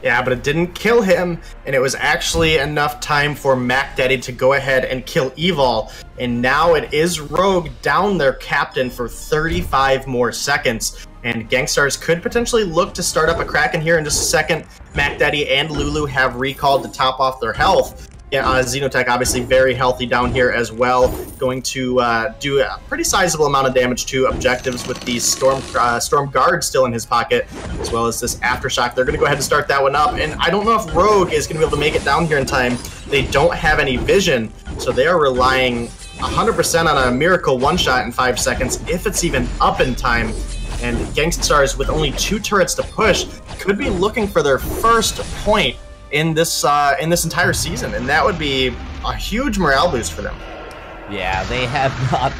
Yeah, but it didn't kill him, and it was actually enough time for Mac Daddy to go ahead and kill Evil. And now it is Rogue down their captain for 35 more seconds. And Gankstars could potentially look to start up a Kraken here in just a second. Mac Daddy and Lulu have recalled to top off their health. Yeah, Xenotech obviously very healthy down here as well. Going to do a pretty sizable amount of damage to objectives with the Storm Guard still in his pocket, as well as this Aftershock. They're going to go ahead and start that one up. And I don't know if Rogue is going to be able to make it down here in time. They don't have any vision, so they are relying 100% on a miracle 1-shot in 5 seconds, if it's even up in time. And Gankstars, with only 2 turrets to push, could be looking for their first point in this entire season, and that would be a huge morale boost for them. Yeah, they have not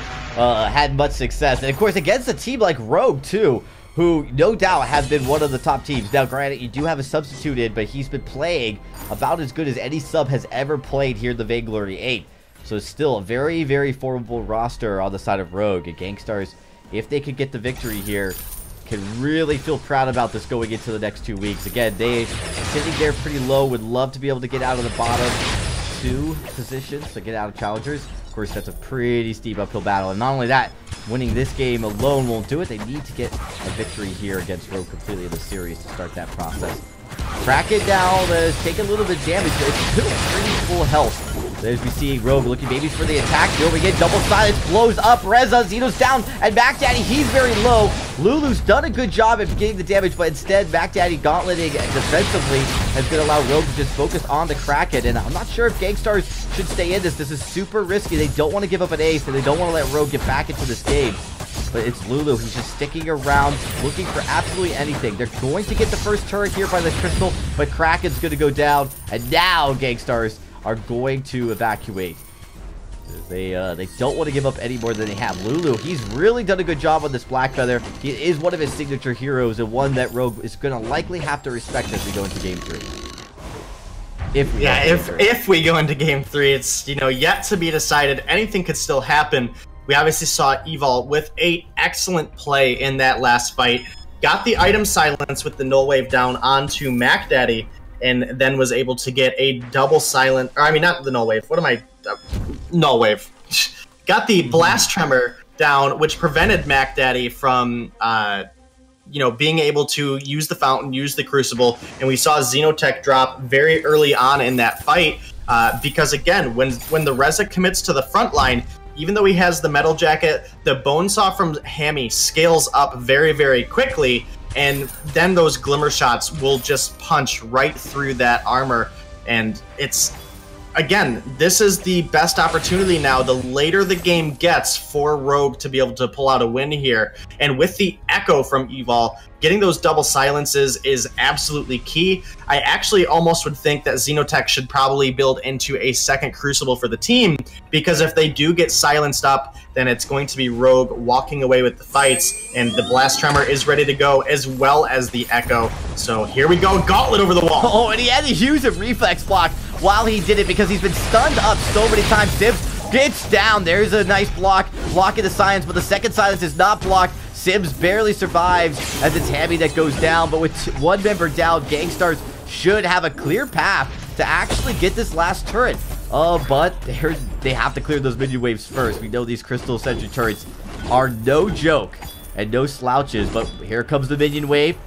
had much success, and of course against a team like Rogue too, who no doubt has been one of the top teams. Now granted, you do have a substituted, but he's been playing about as good as any sub has ever played here in the Vainglory8. So it's still a very, very formidable roster on the side of Rogue. And Gankstars, if they could get the victory here, can really feel proud about this going into the next 2 weeks. Again, they sitting there pretty low, would love to be able to get out of the bottom 2 positions to get out of challengers. Of course, that's a pretty steep uphill battle. And not only that, winning this game alone won't do it. They need to get a victory here against Rogue completely in the series to start that process. Kraken down, taking a little bit of damage, but it's still pretty full health. As we see Rogue looking maybe for the attack. Going in, double silence, blows up. Reza, Zeno's down, and Mac Daddy, he's very low. Lulu's done a good job at getting the damage, but instead, Mac Daddy gauntleting defensively is going to allow Rogue to just focus on the Kraken. And I'm not sure if Gankstars should stay in this. This is super risky. They don't want to give up an ace, and they don't want to let Rogue get back into this game. But it's Lulu who's just sticking around, looking for absolutely anything. They're going to get the first turret here by the Crystal, but Kraken's going to go down. And now Gankstars are going to evacuate. They don't want to give up any more than they have. Lulu, he's really done a good job on this Black Feather. He is one of his signature heroes, and one that Rogue is going to likely have to respect as we go into Game 3. If we go into Game 3, it's, you know, yet to be decided. Anything could still happen. We obviously saw Evil with an excellent play in that last fight. Got the item silence with the null wave down onto Mac Daddy, and then was able to get a double silent, or I mean, not the null wave. What am I? Null wave. Got the blast tremor down, which prevented Mac Daddy from, you know, being able to use the fountain, use the crucible, and we saw Xenotech drop very early on in that fight, because again, when the Reza commits to the front line, even though he has the metal jacket, the bone saw from Hammy scales up very, very quickly, and then those glimmer shots will just punch right through that armor. And it's, again, this is the best opportunity now, the later the game gets, for Rogue to be able to pull out a win here. And with the echo from Evil, getting those double silences is absolutely key. I actually almost would think that Xenotech should probably build into a second Crucible for the team, because if they do get silenced up, then it's going to be Rogue walking away with the fights, and the Blast Tremor is ready to go, as well as the Echo. So here we go, Gauntlet over the wall. Oh, and he had to use a reflex block while he did it, because he's been stunned up so many times. Div gets down. There's a nice block, blocking the silence, but the second silence is not blocked. Sims barely survives as it's Hammy that goes down, but with one member down, Gankstars should have a clear path to actually get this last turret. But they have to clear those minion waves first. We know these Crystal Sentry turrets are no joke and no slouches, but here comes the minion wave.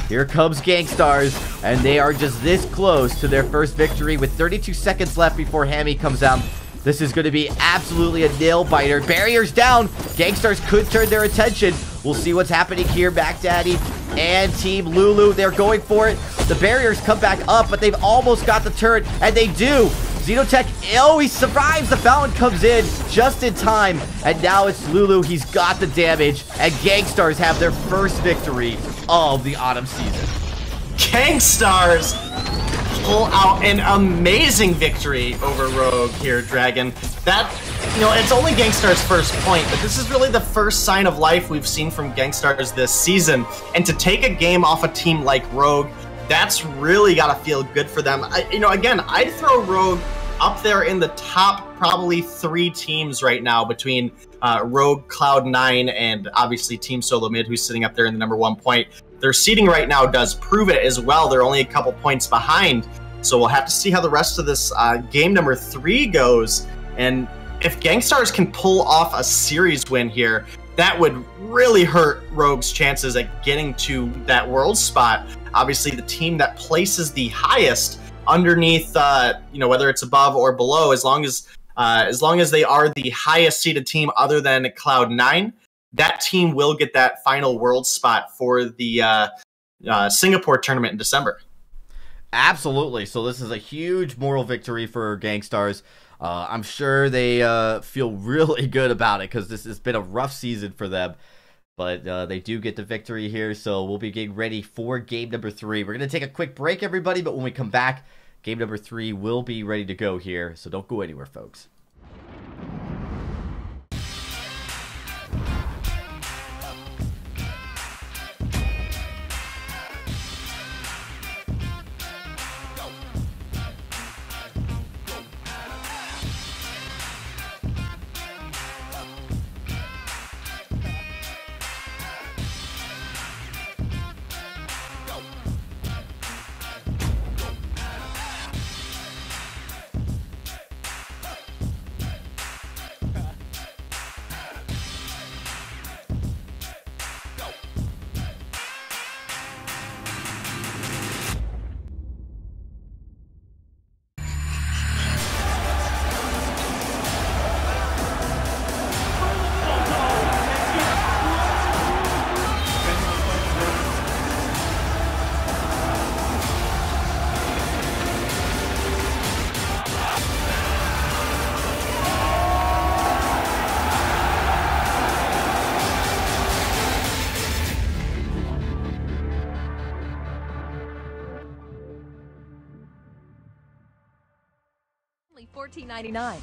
Here comes Gankstars, and they are just this close to their first victory with 32 seconds left before Hammy comes out. This is going to be absolutely a nail-biter. Barriers down. Gankstars could turn their attention. We'll see what's happening here. Mac Daddy and Team Lulu, they're going for it. The barriers come back up, but they've almost got the turret, and they do. Xenotech, oh, he survives. The Fountain comes in just in time, and now it's Lulu. He's got the damage, and Gankstars have their first victory of the autumn season. Gankstars pull out an amazing victory over Rogue here, Dragon. That, you know, it's only Gankstars' first point, but this is really the first sign of life we've seen from Gankstars this season. And to take a game off a team like Rogue, that's really got to feel good for them. You know, again, I'd throw Rogue up there in the top probably 3 teams right now between Rogue, Cloud9, and obviously Team Solo Mid, who's sitting up there in the #1 point. Their seeding right now does prove it as well. They're only a couple points behind. So we'll have to see how the rest of this game number 3 goes. And if Gankstars can pull off a series win here, that would really hurt Rogue's chances at getting to that world spot. Obviously, the team that places the highest underneath, you know, whether it's above or below, as long as they are the highest seeded team other than Cloud9, that team will get that final world spot for the Singapore tournament in December. Absolutely. So this is a huge moral victory for Gankstars. I'm sure they feel really good about it because this has been a rough season for them. But they do get the victory here, so we'll be getting ready for game number 3. We're going to take a quick break, everybody, but when we come back, game number 3 will be ready to go here, so don't go anywhere, folks. $14.99.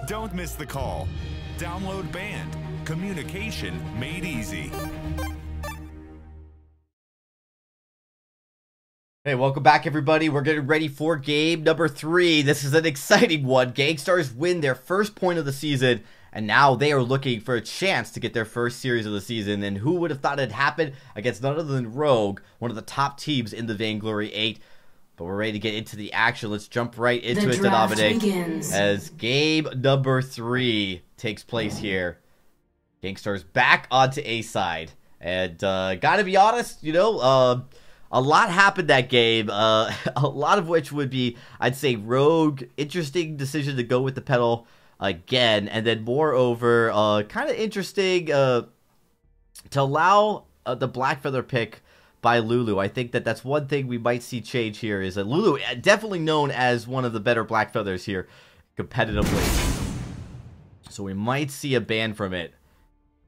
Don't miss the call. Download Band. Communication made easy. Hey, welcome back, everybody. We're getting ready for game number 3. This is an exciting one. Gankstars win their first point of the season, and now they are looking for a chance to get their first series of the season. And who would have thought it'd happen against none other than Rogue, one of the top teams in the Vainglory8. But we're ready to get into the action. Let's jump right into it, Denamine, as game number 3 takes place here. Gankstars back onto A side. And gotta be honest, you know, a lot happened that game, a lot of which would be, I'd say, Rogue, interesting decision to go with the pedal again, and then moreover, kind of interesting to allow the Black Feather pick by Lulu. I think that that's one thing we might see change here, is that Lulu, definitely known as one of the better Black Feathers here, competitively. So we might see a ban from it.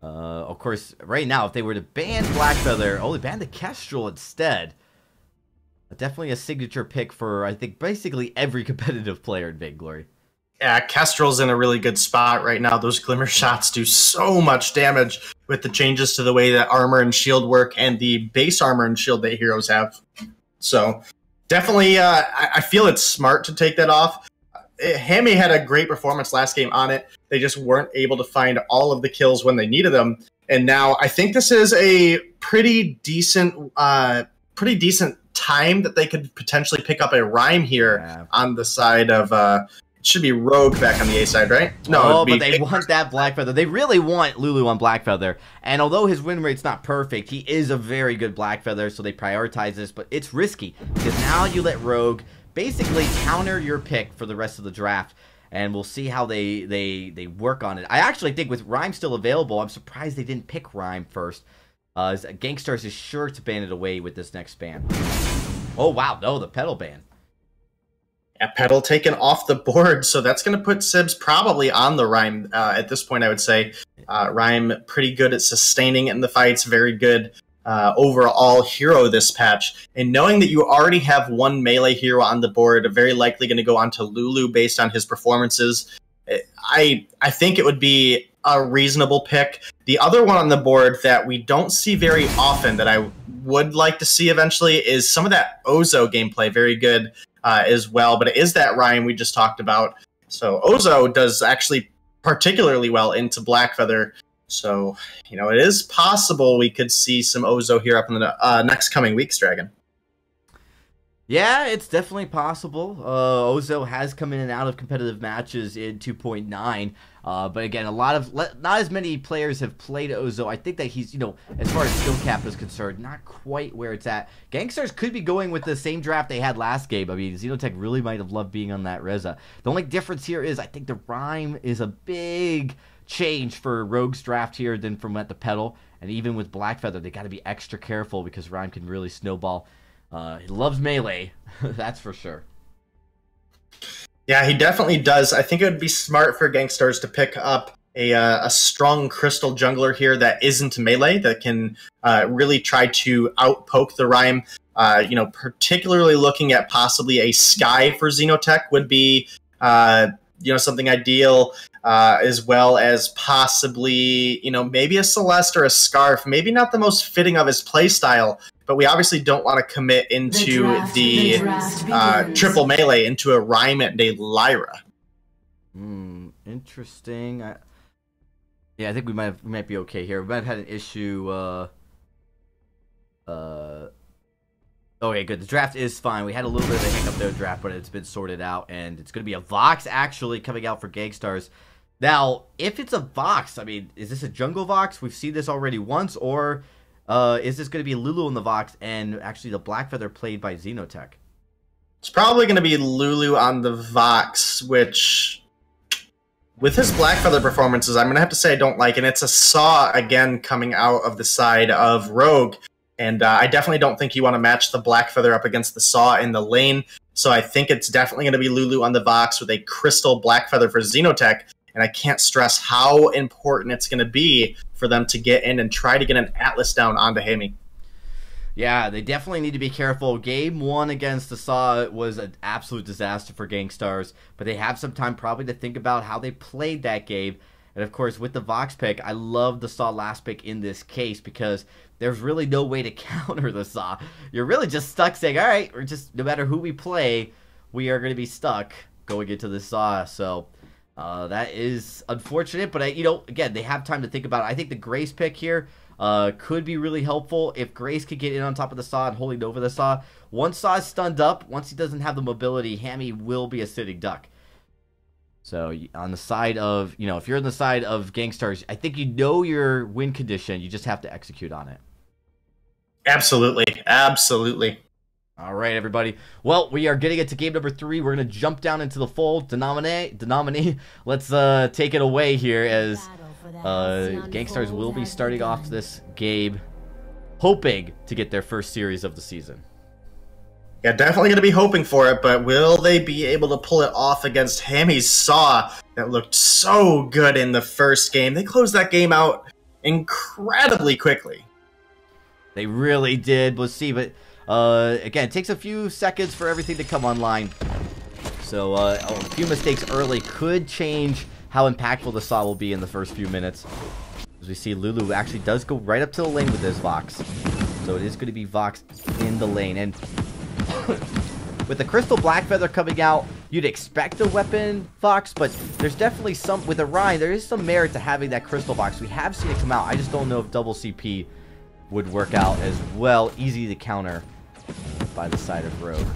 Of course, right now, if they were to ban Black Feather, they banned the Kestrel instead. Definitely a signature pick for, I think, basically every competitive player in Vainglory. Yeah, Kestrel's in a really good spot right now. Those glimmer shots do so much damage with the changes to the way that armor and shield work and the base armor and shield that heroes have. So definitely, I feel it's smart to take that off. Hammy had a great performance last game on it. They just weren't able to find all of the kills when they needed them. And now I think this is a pretty decent time that they could potentially pick up a Rhyme here on the side of... it should be Rogue back on the A side, right? No, but they want that Blackfeather. They really want Lulu on Blackfeather. And although his win rate's not perfect, he is a very good Blackfeather, so they prioritize this. But it's risky, because now you let Rogue basically counter your pick for the rest of the draft. And we'll see how they work on it. I actually think with Rhyme still available, I'm surprised they didn't pick Rhyme first. Gankstars is sure to ban it away with this next ban. Oh, wow. No, the pedal ban. Yeah, pedal taken off the board, so that's going to put Sibs probably on the Rhyme at this point, I would say. Rhyme pretty good at sustaining in the fights, very good overall hero this patch. And knowing that you already have one melee hero on the board, very likely going to go on to Lulu based on his performances, I think it would be a reasonable pick. The other one on the board that we don't see very often that I would like to see eventually is some of that Ozo gameplay, very good as well, but it is that Rhyme we just talked about. So Ozo does actually particularly well into Blackfeather. So, you know, it is possible we could see some Ozo here up in the next coming weeks, Dragon. Yeah, it's definitely possible. Ozo has come in and out of competitive matches in 2.9. But again, not as many players have played Ozo. I think that he's, you know, as far as skill cap is concerned, not quite where it's at. Gankstars could be going with the same draft they had last game. I mean, Xenotech really might have loved being on that Reza. The only difference here is I think the Rhyme is a big change for Rogue's draft here than from at the pedal. And even with Blackfeather, they got to be extra careful because Rhyme can really snowball. He loves melee, that's for sure. Yeah, he definitely does. I think it would be smart for Gankstars to pick up a strong crystal jungler here that isn't melee, that can really try to outpoke the Rhyme. You know, particularly looking at possibly a Sky for Xenotech would be, you know, something ideal, as well as possibly, you know, maybe a Celeste or a Scarf. Maybe not the most fitting of his playstyle, but we obviously don't want to commit into the triple melee into a Rhyme and a Lyra. Interesting. Yeah, I think we might be okay here. We might have had an issue. Okay, good. The draft is fine. We had a little bit of a hiccup there, draft, but it's been sorted out, and it's going to be a Vox actually coming out for Gankstars. Now, if it's a Vox, I mean, is this a jungle Vox? We've seen this already once, or is this going to be Lulu in the Vox and actually the Blackfeather played by Xenotech? It's probably going to be Lulu on the Vox, which, with his Blackfeather performances, I'm going to have to say I don't like. And it's a Saw again coming out of the side of Rogue. And I definitely don't think you want to match the Blackfeather up against the Saw in the lane. So I think it's definitely going to be Lulu on the Vox with a Crystal Blackfeather for Xenotech. And I can't stress how important it's going to be for them to get in and try to get an Atlas down onto Hammy. Yeah, they definitely need to be careful. Game 1 against the Saw was an absolute disaster for Gankstars, but they have some time probably to think about how they played that game. And of course, with the Vox pick, I love the Saw last pick in this case because there's really no way to counter the Saw. You're really just stuck saying, all right, we're just, no matter who we play, we are going to be stuck going into the Saw. So that is unfortunate, but you know, again, they have time to think about it. I think the Grace pick here could be really helpful if Grace could get in on top of the Saw and holding over the Saw. Once Saw is stunned up, once he doesn't have the mobility, Hammy will be a sitting duck. So on the side of, you know, if you're on the side of Gankstars, I think you know your win condition. You just have to execute on it. Absolutely. Absolutely. All right, everybody. Well, we are getting it to game number 3. We're going to jump down into the fold. Denominate. Let's take it away here as Gankstars will be starting off this game hoping to get their first series of the season. Yeah, definitely going to be hoping for it, but will they be able to pull it off against Hammy's Saw that looked so good in the first game? They closed that game out incredibly quickly. They really did. We'll see, but again, it takes a few seconds for everything to come online. So a few mistakes early could change how impactful the Saw will be in the first few minutes. As we see, Lulu actually does go right up to the lane with this Vox. So it is going to be Vox in the lane. And with the Crystal Blackfeather coming out, you'd expect a weapon Vox, but there's definitely some, with Orion, there is some merit to having that Crystal Vox. We have seen it come out. I just don't know if double CP would work out as well. Easy to counter by the side of Rogue.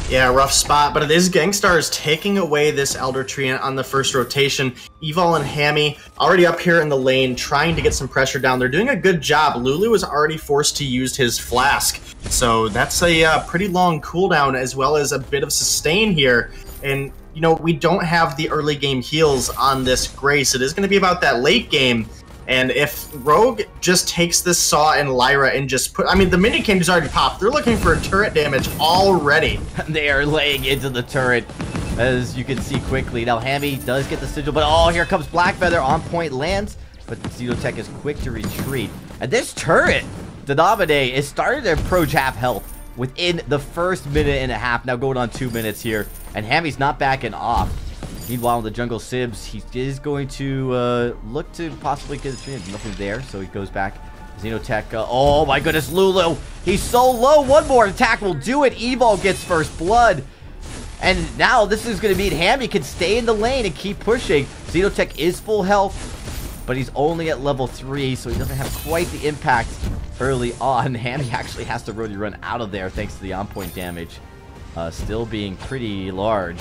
Yeah, rough spot, but it is Gankstars taking away this Elder Tree on the first rotation. Evil and Hammy already up here in the lane trying to get some pressure down. They're doing a good job. Lulu is already forced to use his Flask, so that's a pretty long cooldown as well as a bit of sustain here. And, you know, we don't have the early game heals on this Grace. It is going to be about that late game. And if Rogue just takes this Saw and Lyra and just put... I mean, the mini candy's already popped. They're looking for turret damage already. They are laying into the turret, as you can see quickly. Now, Hammy does get the sigil, but oh, here comes Blackfeather. On point lands, but Xenotech is quick to retreat. And this turret, Denominate, is starting to approach half health within the first minute and a half. Now going on 2 minutes here, and Hammy's not backing off. Meanwhile, in the jungle, Sibs, he is going to look to possibly get a tree. Nothing there, so he goes back. Xenotech, oh my goodness, Lulu, he's so low. One more attack will do it. Evol gets first blood. And now this is going to mean Hammy can stay in the lane and keep pushing. Xenotech is full health, but he's only at level 3, so he doesn't have quite the impact early on. Hammy actually has to really run out of there thanks to the on-point damage still being pretty large.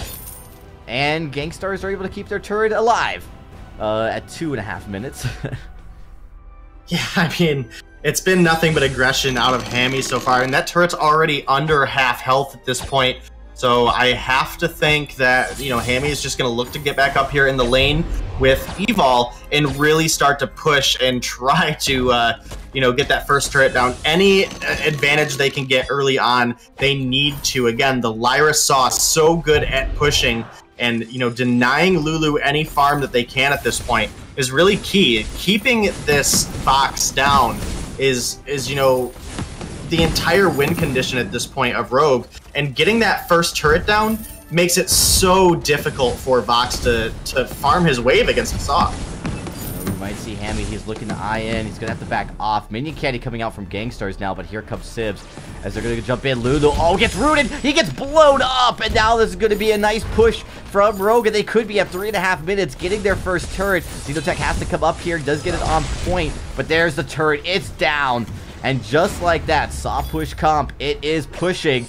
And Gankstars are able to keep their turret alive at 2.5 minutes. Yeah, I mean, it's been nothing but aggression out of Hammy so far, and that turret's already under half health at this point. So I have to think that, you know, Hammy is just going to look to get back up here in the lane with Evol and really start to push and try to, you know, get that first turret down. Any advantage they can get early on, they need to. Again, the Lyra Saw so good at pushing, and, you know, denying Lulu any farm that they can at this point is really key. Keeping this Vox down is you know, the entire win condition at this point of Rogue, and getting that first turret down makes it so difficult for Vox to farm his wave against the Saw. We might see Hammy. He's looking to eye in. He's going to have to back off. Minion Candy coming out from Gankstars now, but here comes Sibs as they're going to jump in. Lulu, oh, gets rooted. He gets blown up, and now this is going to be a nice push from Rogue, and they could be at 3.5 minutes getting their first turret. Xenotech has to come up here, does get it on point, but there's the turret. It's down, and just like that, Saw push comp, it is pushing.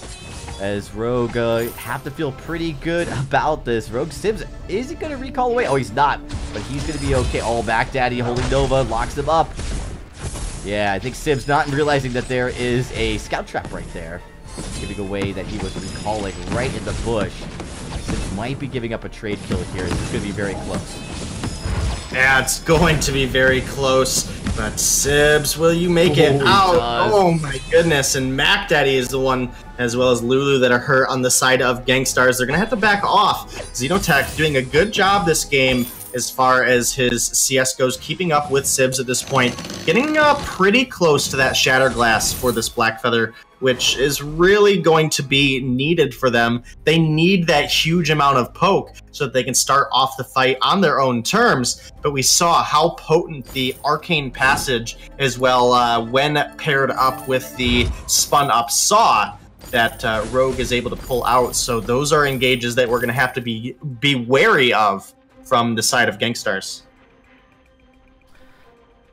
As Rogue have to feel pretty good about this. Rogue Sibs, is he going to recall away? Oh, he's not, but he's going to be okay. Oh, Back Daddy holding Nova, locks him up. Yeah, I think Sibs not realizing that there is a scout trap right there, giving away that he was recalling right in the bush. Sibs might be giving up a trade kill here. This is going to be very close. Yeah, it's going to be very close, but Sibs, will you make it out? Oh my goodness, and Mac Daddy is the one, as well as Lulu, that are hurt on the side of Gankstars. They're going to have to back off. Xenotech doing a good job this game as far as his CS goes, keeping up with Sibs at this point, getting pretty close to that Shatter Glass for this Blackfeather, which is really going to be needed for them. They need that huge amount of poke so that they can start off the fight on their own terms. But we saw how potent the Arcane Passage as well when paired up with the spun up Saw that Rogue is able to pull out. So those are engages that we're going to have to be wary of from the side of Gankstars.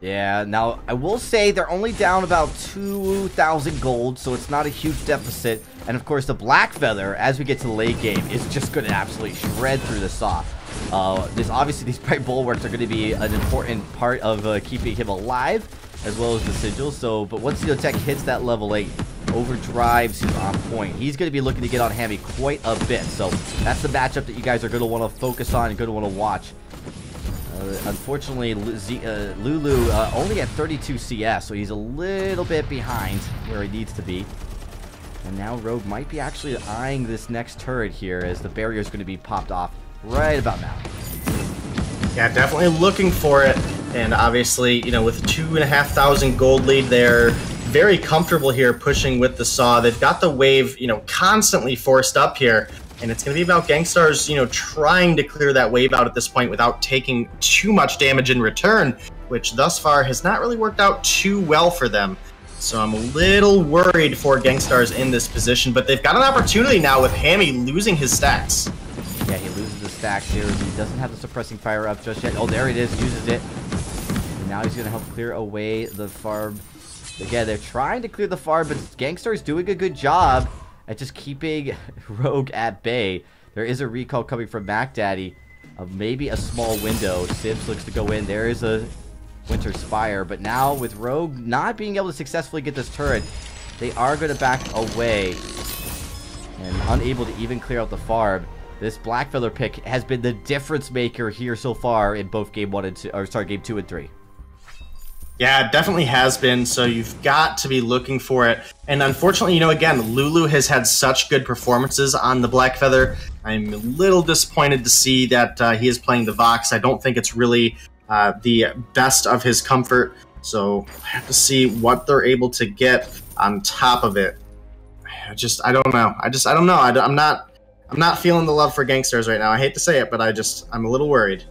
Yeah, now I will say they're only down about 2,000 gold, so it's not a huge deficit. And of course, the Blackfeather, as we get to the late game, is just going to absolutely shred through the Saw. Obviously, these bright bulwarks are going to be an important part of keeping him alive, as well as the sigil. So, but once Xenotech hits that level 8, overdrives, he's on point. He's going to be looking to get on Hammy quite a bit. So that's the matchup that you guys are going to want to focus on and going to want to watch. Unfortunately, Lulu only at 32 CS, so he's a little bit behind where he needs to be. And now Rogue might be actually eyeing this next turret here, as the barrier is going to be popped off right about now. Yeah, definitely looking for it. And obviously, you know, with 2,500 gold lead there, very comfortable here pushing with the Saw. They've got the wave, constantly forced up here. And it's going to be about Gankstars, trying to clear that wave out at this point without taking too much damage in return, which thus far has not really worked out too well for them. So I'm a little worried for Gankstars in this position, but they've got an opportunity now with Hammy losing his stacks. Yeah, he loses the stacks here. He doesn't have the suppressing fire up just yet. Oh, there it is. Uses it. And now he's going to help clear away the farm. Again, they're trying to clear the farm, but Gankstars doing a good job at just keeping Rogue at bay. There is a recall coming from Mac Daddy of maybe a small window. Sibs looks to go in. There is a Winter Spire, but now with Rogue not being able to successfully get this turret, they are going to back away and unable to even clear out the farm. This Blackfeather pick has been the difference maker here so far in both game 1 and 2, or sorry, game 2 and 3. Yeah, it definitely has been, so you've got to be looking for it. And unfortunately, again, Lulu has had such good performances on the Blackfeather. I'm a little disappointed to see that he is playing the Vox. I don't think it's really the best of his comfort, so I have to see what they're able to get on top of it. I don't know. I don't know. I'm not feeling the love for Gankstars right now. I hate to say it, but I'm a little worried.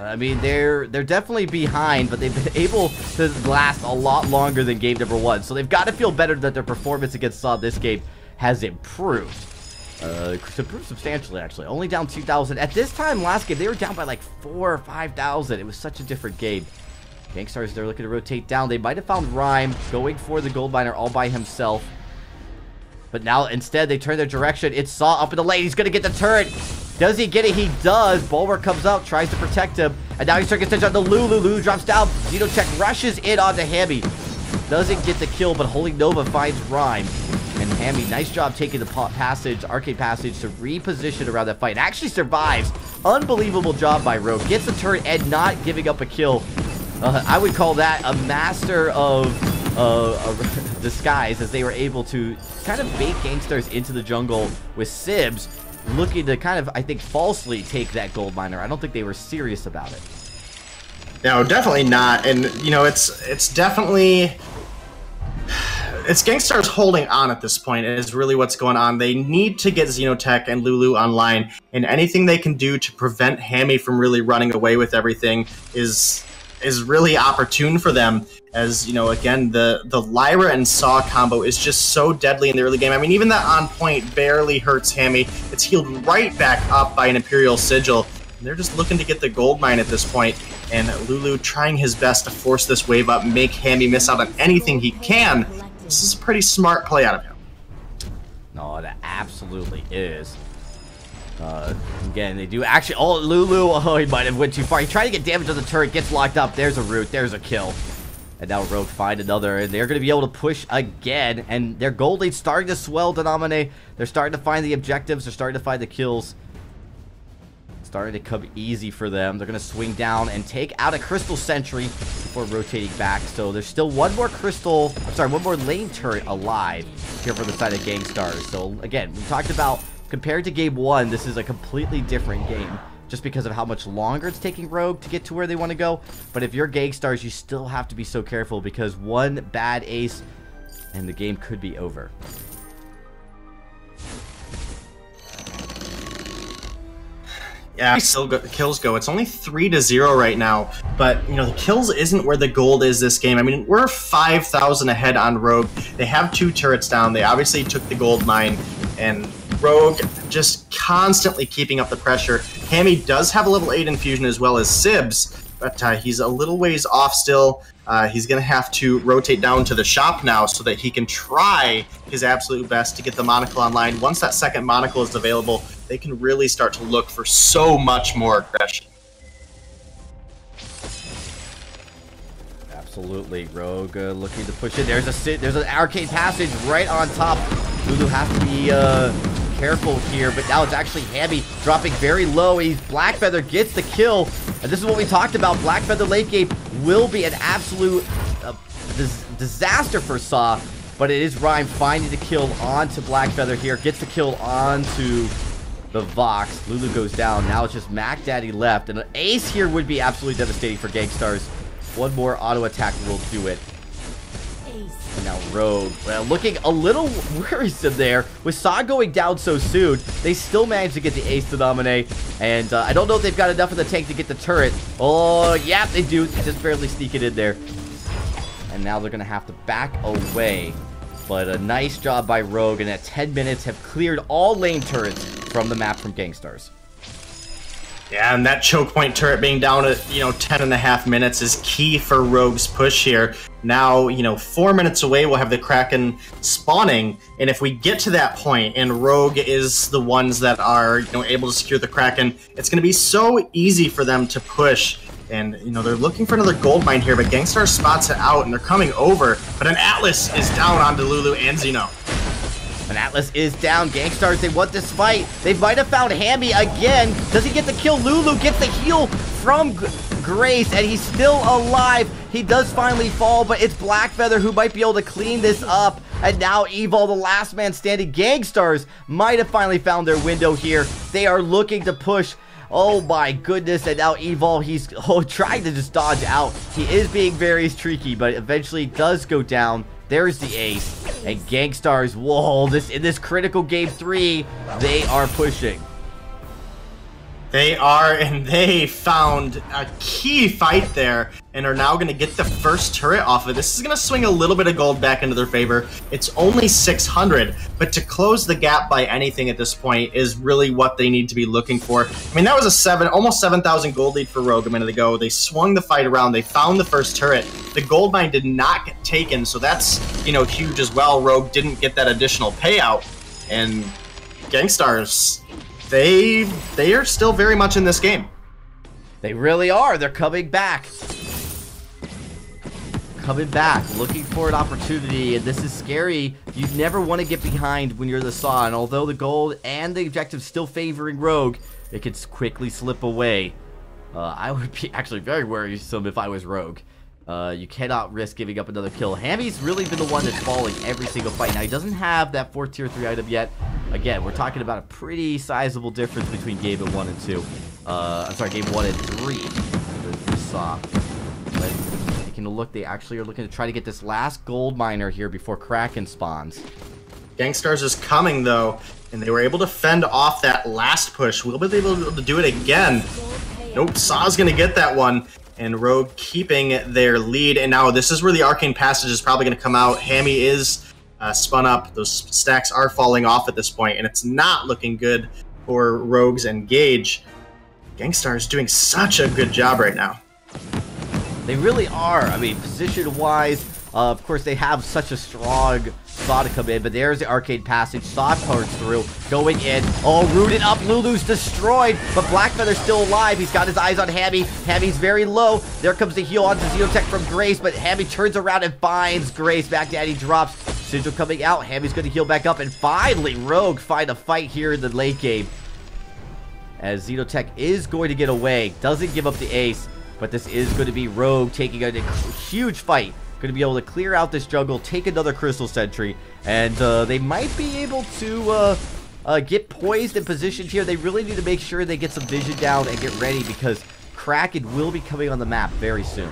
I mean, they're definitely behind, but they've been able to last a lot longer than game number 1. So they've got to feel better that their performance against Saw this game has improved. Improved substantially, actually. Only down 2,000. At this time last game, they were down by like 4,000 or 5,000. It was such a different game. Gankstars, they're looking to rotate down. They might have found Rhyme going for the gold miner all by himself. But now, instead, they turn their direction. It's Saw up in the lane. He's going to get the turret. Does he get it? He does. Bulwark comes up, tries to protect him. And now he's trying to get attention on the Lulu. Lulu drops down. Xenotech rushes in onto Hammy. Doesn't get the kill, but Holy Nova finds Rhyme. And Hammy, nice job taking the arcade passage to reposition around that fight. Actually survives. Unbelievable job by Rogue. Gets the turret and not giving up a kill. I would call that a master of disguise, as they were able to kind of bait Gankstars into the jungle with Sibs looking to kind of, I think, falsely take that gold miner. I don't think they were serious about it. No, definitely not. And, it's definitely... It's Gankstars holding on at this point is really what's going on. They need to get Xenotech and Lulu online, and anything they can do to prevent Hammy from really running away with everything is really opportune for them. As, again, the Lyra and Saw combo is just so deadly in the early game. I mean, even that on point barely hurts Hammy. It's healed right back up by an Imperial Sigil. And they're just looking to get the gold mine at this point. And Lulu trying his best to force this wave up, make Hammy miss out on anything he can. This is a pretty smart play out of him. No, that absolutely is. Again, they do actually... Oh, Lulu, he might have went too far. He tried to get damage on the turret, gets locked up. There's a root, there's a kill. And now Rogue find another, and they're going to be able to push again. And their gold lead's starting to swell, Denominate. They're starting to find the objectives. They're starting to find the kills. Starting to come easy for them. They're going to swing down and take out a Crystal Sentry before rotating back. So there's still one more Crystal... I'm sorry, one more lane turret alive here for the side of Gankstars. So, again, we talked about... Compared to game 1, this is a completely different game. Just because of how much longer it's taking Rogue to get to where they want to go. But if you're Gankstars, you still have to be so careful, because one bad ace and the game could be over. Yeah, still the kills go. It's only 3-0 right now, but the kills isn't where the gold is this game. I mean, we're 5,000 ahead on Rogue. They have 2 turrets down. They obviously took the gold mine, and Rogue just constantly keeping up the pressure. Hammy does have a level 8 infusion as well as Sibs, but he's a little ways off still. He's going to have to rotate down to the shop now so that he can try his absolute best to get the monocle online. Once that second monocle is available, they can really start to look for so much more aggression. Absolutely. Rogue looking to push it. There's an arcade passage right on top. Lulu has to be careful here, but now it's actually Hammy dropping very low. Blackfeather gets the kill, and this is what we talked about. Blackfeather late game will be an absolute disaster for Saw, but it is Rhyme finding the kill onto Blackfeather here. Gets the kill onto the Vox. Lulu goes down. Now it's just Mac Daddy left, and an ace here would be absolutely devastating for Gankstars. One more auto attack will do it. Now Rogue, looking a little worrisome there. With Saw going down so soon, they still managed to get the ace to dominate. And I don't know if they've got enough in the tank to get the turret. Oh, yeah, they do. Just barely sneak it in there. And now they're going to have to back away. But a nice job by Rogue, and at 10 minutes have cleared all lane turrets from the map from Gankstars. Yeah, and that choke point turret being down at, 10.5 minutes is key for Rogue's push here. Now, 4 minutes away, we'll have the Kraken spawning, and if we get to that point and Rogue is the ones that are, able to secure the Kraken, it's going to be so easy for them to push. And, they're looking for another gold mine here, but Gangstar spots it out, and they're coming over. But an Atlas is down onto Lulu and Zeno. An Atlas is down. Gankstars, they want this fight. They might have found Hammy again. Does he get the kill? Lulu gets the heal from Grace, and he's still alive. He does finally fall, but it's Blackfeather who might be able to clean this up. And now Evil, the last man standing. Gankstars might have finally found their window here. They are looking to push. Oh my goodness, and now Evil, he's trying to just dodge out. He is being very streaky, but eventually does go down. There's the ace. And Gankstars, whoa, in this critical game 3, they are pushing. They are, and they found a key fight there and are now going to get the first turret off of it. This is going to swing a little bit of gold back into their favor. It's only 600, but to close the gap by anything at this point is really what they need to be looking for. I mean, that was a almost 7,000 gold lead for Rogue a minute ago. They swung the fight around. They found the first turret. The gold mine did not get taken, so that's, huge as well. Rogue didn't get that additional payout, and Gankstars, they are still very much in this game. They really are. They're coming back. Coming back, looking for an opportunity, and this is scary. You never want to get behind when you're the Saw, and although the gold and the objective still favoring Rogue, it could quickly slip away. I would be actually very worrisome if I was Rogue. You cannot risk giving up another kill. Hammy's really been the one that's falling every single fight. Now, he doesn't have that 4 tier 3 item yet. Again, we're talking about a pretty sizable difference between game 1 and 2. I'm sorry, game 1 and 3. The Saw. But taking a look, they actually are looking to try to get this last gold miner here before Kraken spawns. Gankstars is coming, though, and they were able to fend off that last push. We'll be able to do it again. Nope, Saw's going to get that one. And Rogue keeping their lead. And now this is where the Arcane Passage is probably going to come out. Hammy is spun up. Those stacks are falling off at this point, and it's not looking good for Rogue's Engage. Gangstar is doing such a good job right now. They really are. I mean, position-wise, of course, they have such a strong Saw to come in, but there's the Arcade Passage. Saw parts through, going in. Oh, rooted up. Lulu's destroyed, but Blackfeather's still alive. He's got his eyes on Hammy. Hammy's very low. There comes the heal onto Xenotech from Grace, but Hammy turns around and finds Grace. Back Daddy drops. Sigil coming out. Hammy's going to heal back up, and finally, Rogue find a fight here in the late game. As Xenotech is going to get away. Doesn't give up the ace, but this is going to be Rogue taking a huge fight. Going to be able to clear out this jungle, take another Crystal Sentry, and they might be able to get poised and positioned here. They really need to make sure they get some vision down and get ready, because Kraken will be coming on the map very soon.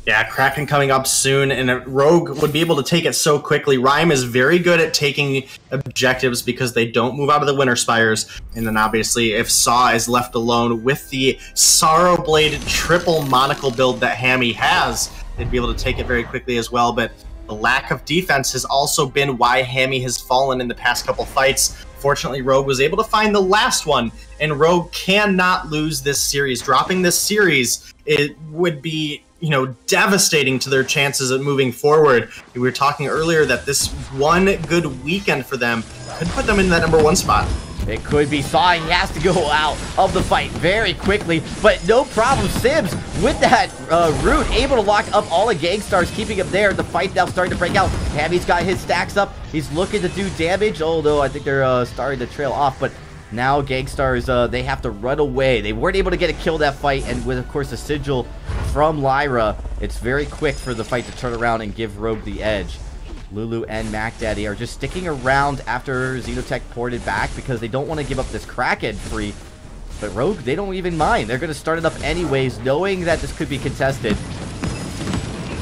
Yeah, Kraken coming up soon, and Rogue would be able to take it so quickly. Rhyme is very good at taking objectives because they don't move out of the Winter Spires. And then obviously, if Saw is left alone with the Sorrow Blade triple monocle build that Hammy has, they'd be able to take it very quickly as well. But the lack of defense has also been why Hammy has fallen in the past couple fights. Fortunately, Rogue was able to find the last one, and Rogue cannot lose this series. Dropping this series, it would be, devastating to their chances of moving forward. We were talking earlier that this one good weekend for them could put them in that #1 spot. It could be Saw. He has to go out of the fight very quickly, but no problem. Sims, with that root, able to lock up all the Gankstars, keeping him there. The fight now starting to break out. Hammy's got his stacks up. He's looking to do damage, although I think they're starting to trail off, but now Gankstars, they have to run away. They weren't able to get a kill that fight, and with, of course, a Sigil from Lyra, it's very quick for the fight to turn around and give Rogue the edge. Lulu and Mac Daddy are just sticking around after Xenotech ported back because they don't want to give up this Kraken free. But Rogue, they don't even mind. They're going to start it up anyways, knowing that this could be contested.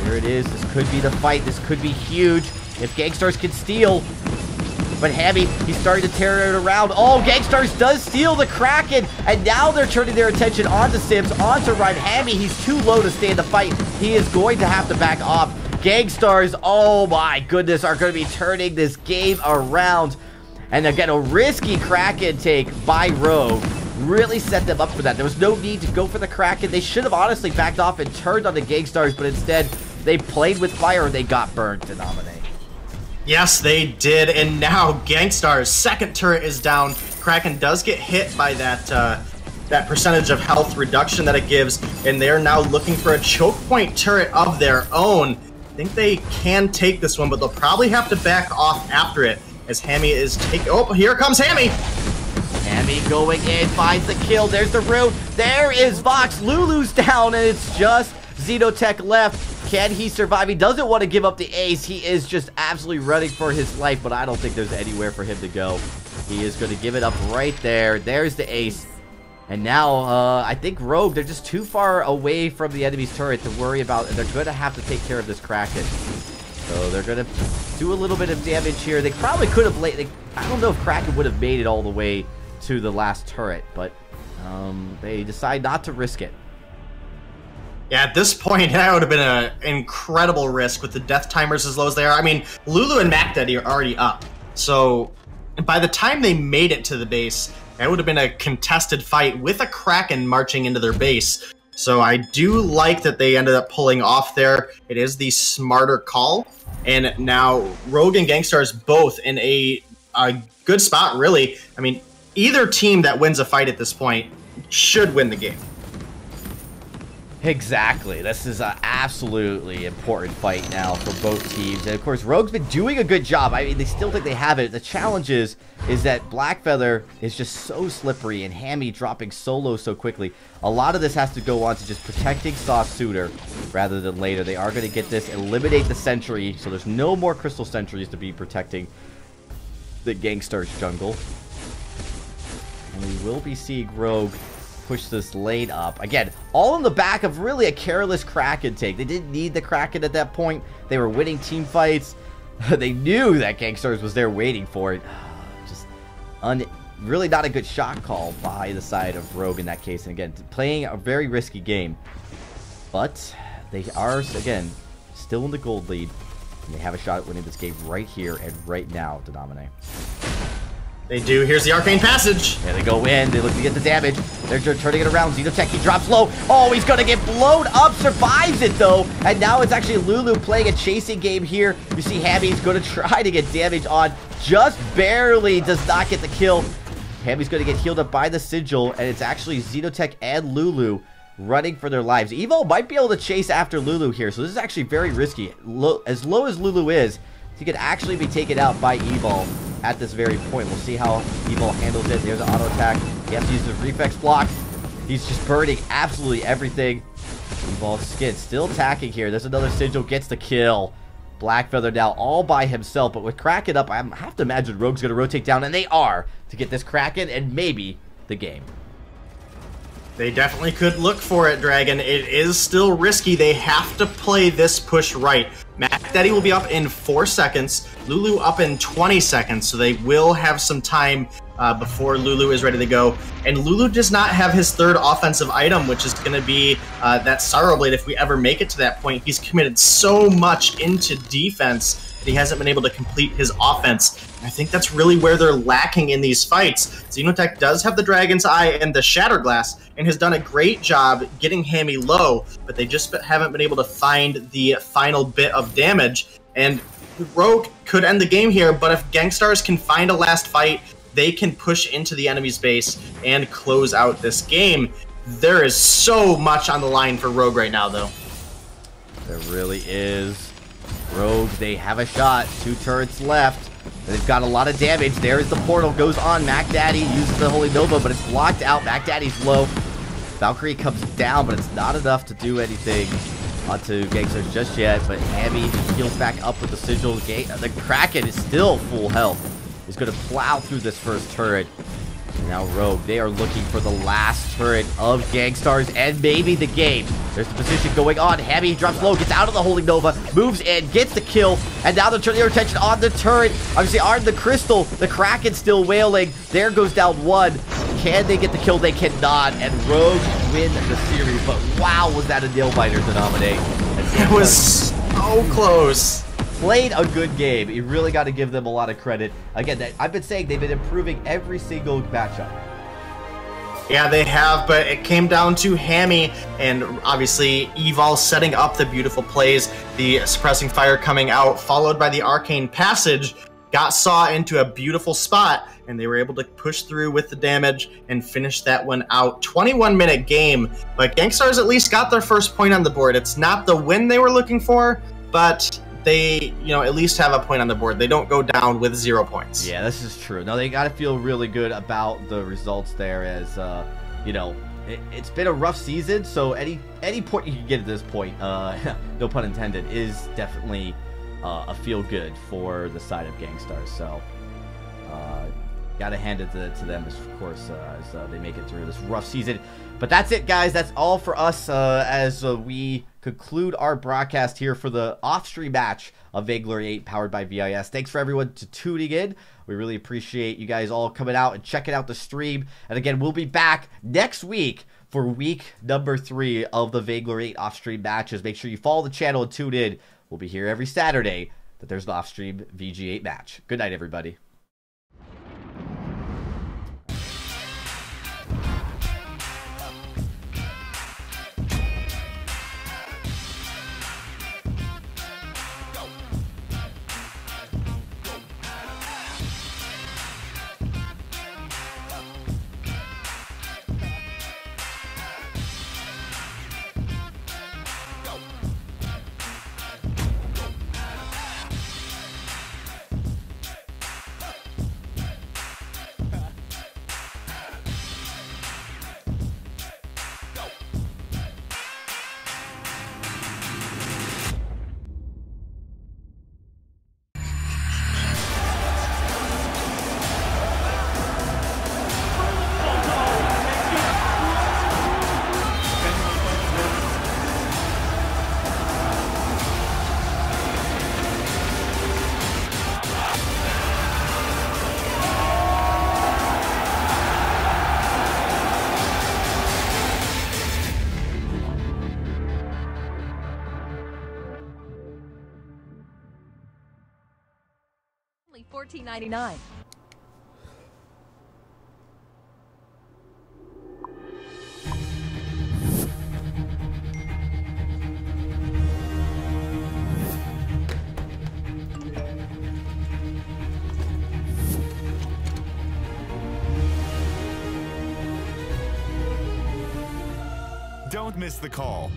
Here it is. This could be the fight. This could be huge if Gankstars can steal. But Hammy, he's starting to tear it around. Oh, Gankstars does steal the Kraken. And now they're turning their attention onto Sims, onto Ryan. Hammy, he's too low to stay in the fight. He is going to have to back off. Gankstars, oh my goodness, are going to be turning this game around. And again, a risky Kraken take by Rogue really set them up for that. There was no need to go for the Kraken. They should have honestly backed off and turned on the Gankstars, but instead, they played with fire and they got burned to nominate. Yes, they did, and now Gankstars' second turret is down. Kraken does get hit by that percentage of health reduction that it gives, and they're now looking for a choke point turret of their own. I think they can take this one, but they'll probably have to back off after it, as Hammy is taking... Oh, here comes Hammy! Hammy going in, finds the kill. There's the root. There is Vox. Lulu's down, and it's just Xenotech left. Can he survive? He doesn't want to give up the ace. He is just absolutely running for his life, but I don't think there's anywhere for him to go. He is going to give it up right there. There's the ace. And now, I think Rogue, they're just too far away from the enemy's turret to worry about, and they're going to have to take care of this Kraken. So they're going to do a little bit of damage here. They probably could have I don't know if Kraken would have made it all the way to the last turret, but they decide not to risk it. Yeah, at this point, that would have been an incredible risk with the death timers as low as they are. I mean, Lulu and MacDaddy are already up. So by the time they made it to the base, that would have been a contested fight with a Kraken marching into their base. So I do like that they ended up pulling off there. It is the smarter call. And now Rogue and Gankstars both in a good spot, really. I mean, either team that wins a fight at this point should win the game. Exactly. This is an absolutely important fight now for both teams. And of course, Rogue's been doing a good job. I mean, they still think they have it. The challenge is that Blackfeather is just so slippery and Hammy dropping solo so quickly. A lot of this has to go on to just protecting Saw sooner rather than later. They are going to get this, eliminate the sentry, so there's no more crystal sentries to be protecting the Gankstars jungle. And we will be seeing Rogue push this lane up. Again, all in the back of really a careless Kraken take. They didn't need the Kraken at that point. They were winning team fights. They knew that Gankstars was there waiting for it. Just really not a good shot call by the side of Rogue in that case. And again, playing a very risky game. But they are, again, still in the gold lead. And they have a shot at winning this game right here and right now to dominate. They do. Here's the Arcane Passage. There they go in. They look to get the damage. They're turning it around. Xenotech, he drops low. Oh, he's going to get blown up. Survives it, though. And now it's actually Lulu playing a chasing game here. You see Hammy's going to try to get damage on. Just barely does not get the kill. Hammy's going to get healed up by the Sigil. And it's actually Xenotech and Lulu running for their lives. Evo might be able to chase after Lulu here. So this is actually very risky. As low as Lulu is, he could actually be taken out by Evil at this very point. We'll see how Evil handles it. There's an auto attack. He has to use the reflex block. He's just burning absolutely everything. Evol's skin still attacking here. There's another Sigil, gets the kill. Blackfeather now all by himself, but with Kraken up, I have to imagine Rogue's going to rotate down, and they are, to get this Kraken and maybe the game. They definitely could look for it, Dragon. It is still risky. They have to play this push right. MacDaddy will be up in 4 seconds, Lulu up in 20 seconds, so they will have some time before Lulu is ready to go. And Lulu does not have his third offensive item, which is going to be that Sorrow Blade if we ever make it to that point. He's committed so much into defense that he hasn't been able to complete his offense. And I think that's really where they're lacking in these fights. Xenotech does have the Dragon's Eye and the Shatter Glass, and has done a great job getting Hammy low, but they just haven't been able to find the final bit of damage. And Rogue could end the game here, but if Gankstars can find a last fight, they can push into the enemy's base and close out this game. There is so much on the line for Rogue right now, though. There really is. Rogue, they have a shot. 2 turrets left. They've got a lot of damage. There's the portal. Goes on. MacDaddy uses the Holy Nova, but it's blocked out. MacDaddy's low. Valkyrie comes down, but it's not enough to do anything onto Gankstars just yet. But Hammy heals back up with the Sigil. The Kraken is still full health. He's going to plow through this first turret. Now Rogue, they are looking for the last turret of Gankstars and maybe the game. There's the position going on. Hammy drops low, gets out of the Holy Nova, moves in, gets the kill, and now they're turning their attention on the turret. Obviously on the Crystal, the Kraken still wailing. There goes down one. Can they get the kill? They cannot, and Rogue win the series. But wow, was that a nail biter to nominate. It was so close. Played a good game. You really got to give them a lot of credit. Again, I've been saying they've been improving every single matchup. Yeah, they have, but it came down to Hammy and obviously Evil setting up the beautiful plays, the suppressing fire coming out, followed by the arcane passage, got Saw into a beautiful spot, and they were able to push through with the damage and finish that one out. 21-minute game, but Gankstars at least got their first point on the board. It's not the win they were looking for, but they, at least have a point on the board. They don't go down with 0 points. Yeah, this is true. No, they got to feel really good about the results there as, it's been a rough season, so any point you can get at this point, no pun intended, is definitely a feel-good for the side of Gankstars. So, got to hand it to them, of course, as they make it through this rough season. But that's it, guys. That's all for us as we conclude our broadcast here for the off-stream match of Vainglory8 powered by VIS. Thanks for everyone to tuning in. We really appreciate you guys all coming out and checking out the stream. And again, we'll be back next week for week number 3 of the Vainglory8 off-stream matches. Make sure you follow the channel and tune in. We'll be here every Saturday that there's an off-stream VG8 match. Good night, everybody. $14.99. Don't miss the call.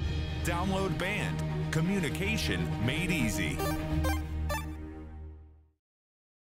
Download Band. Communication made easy.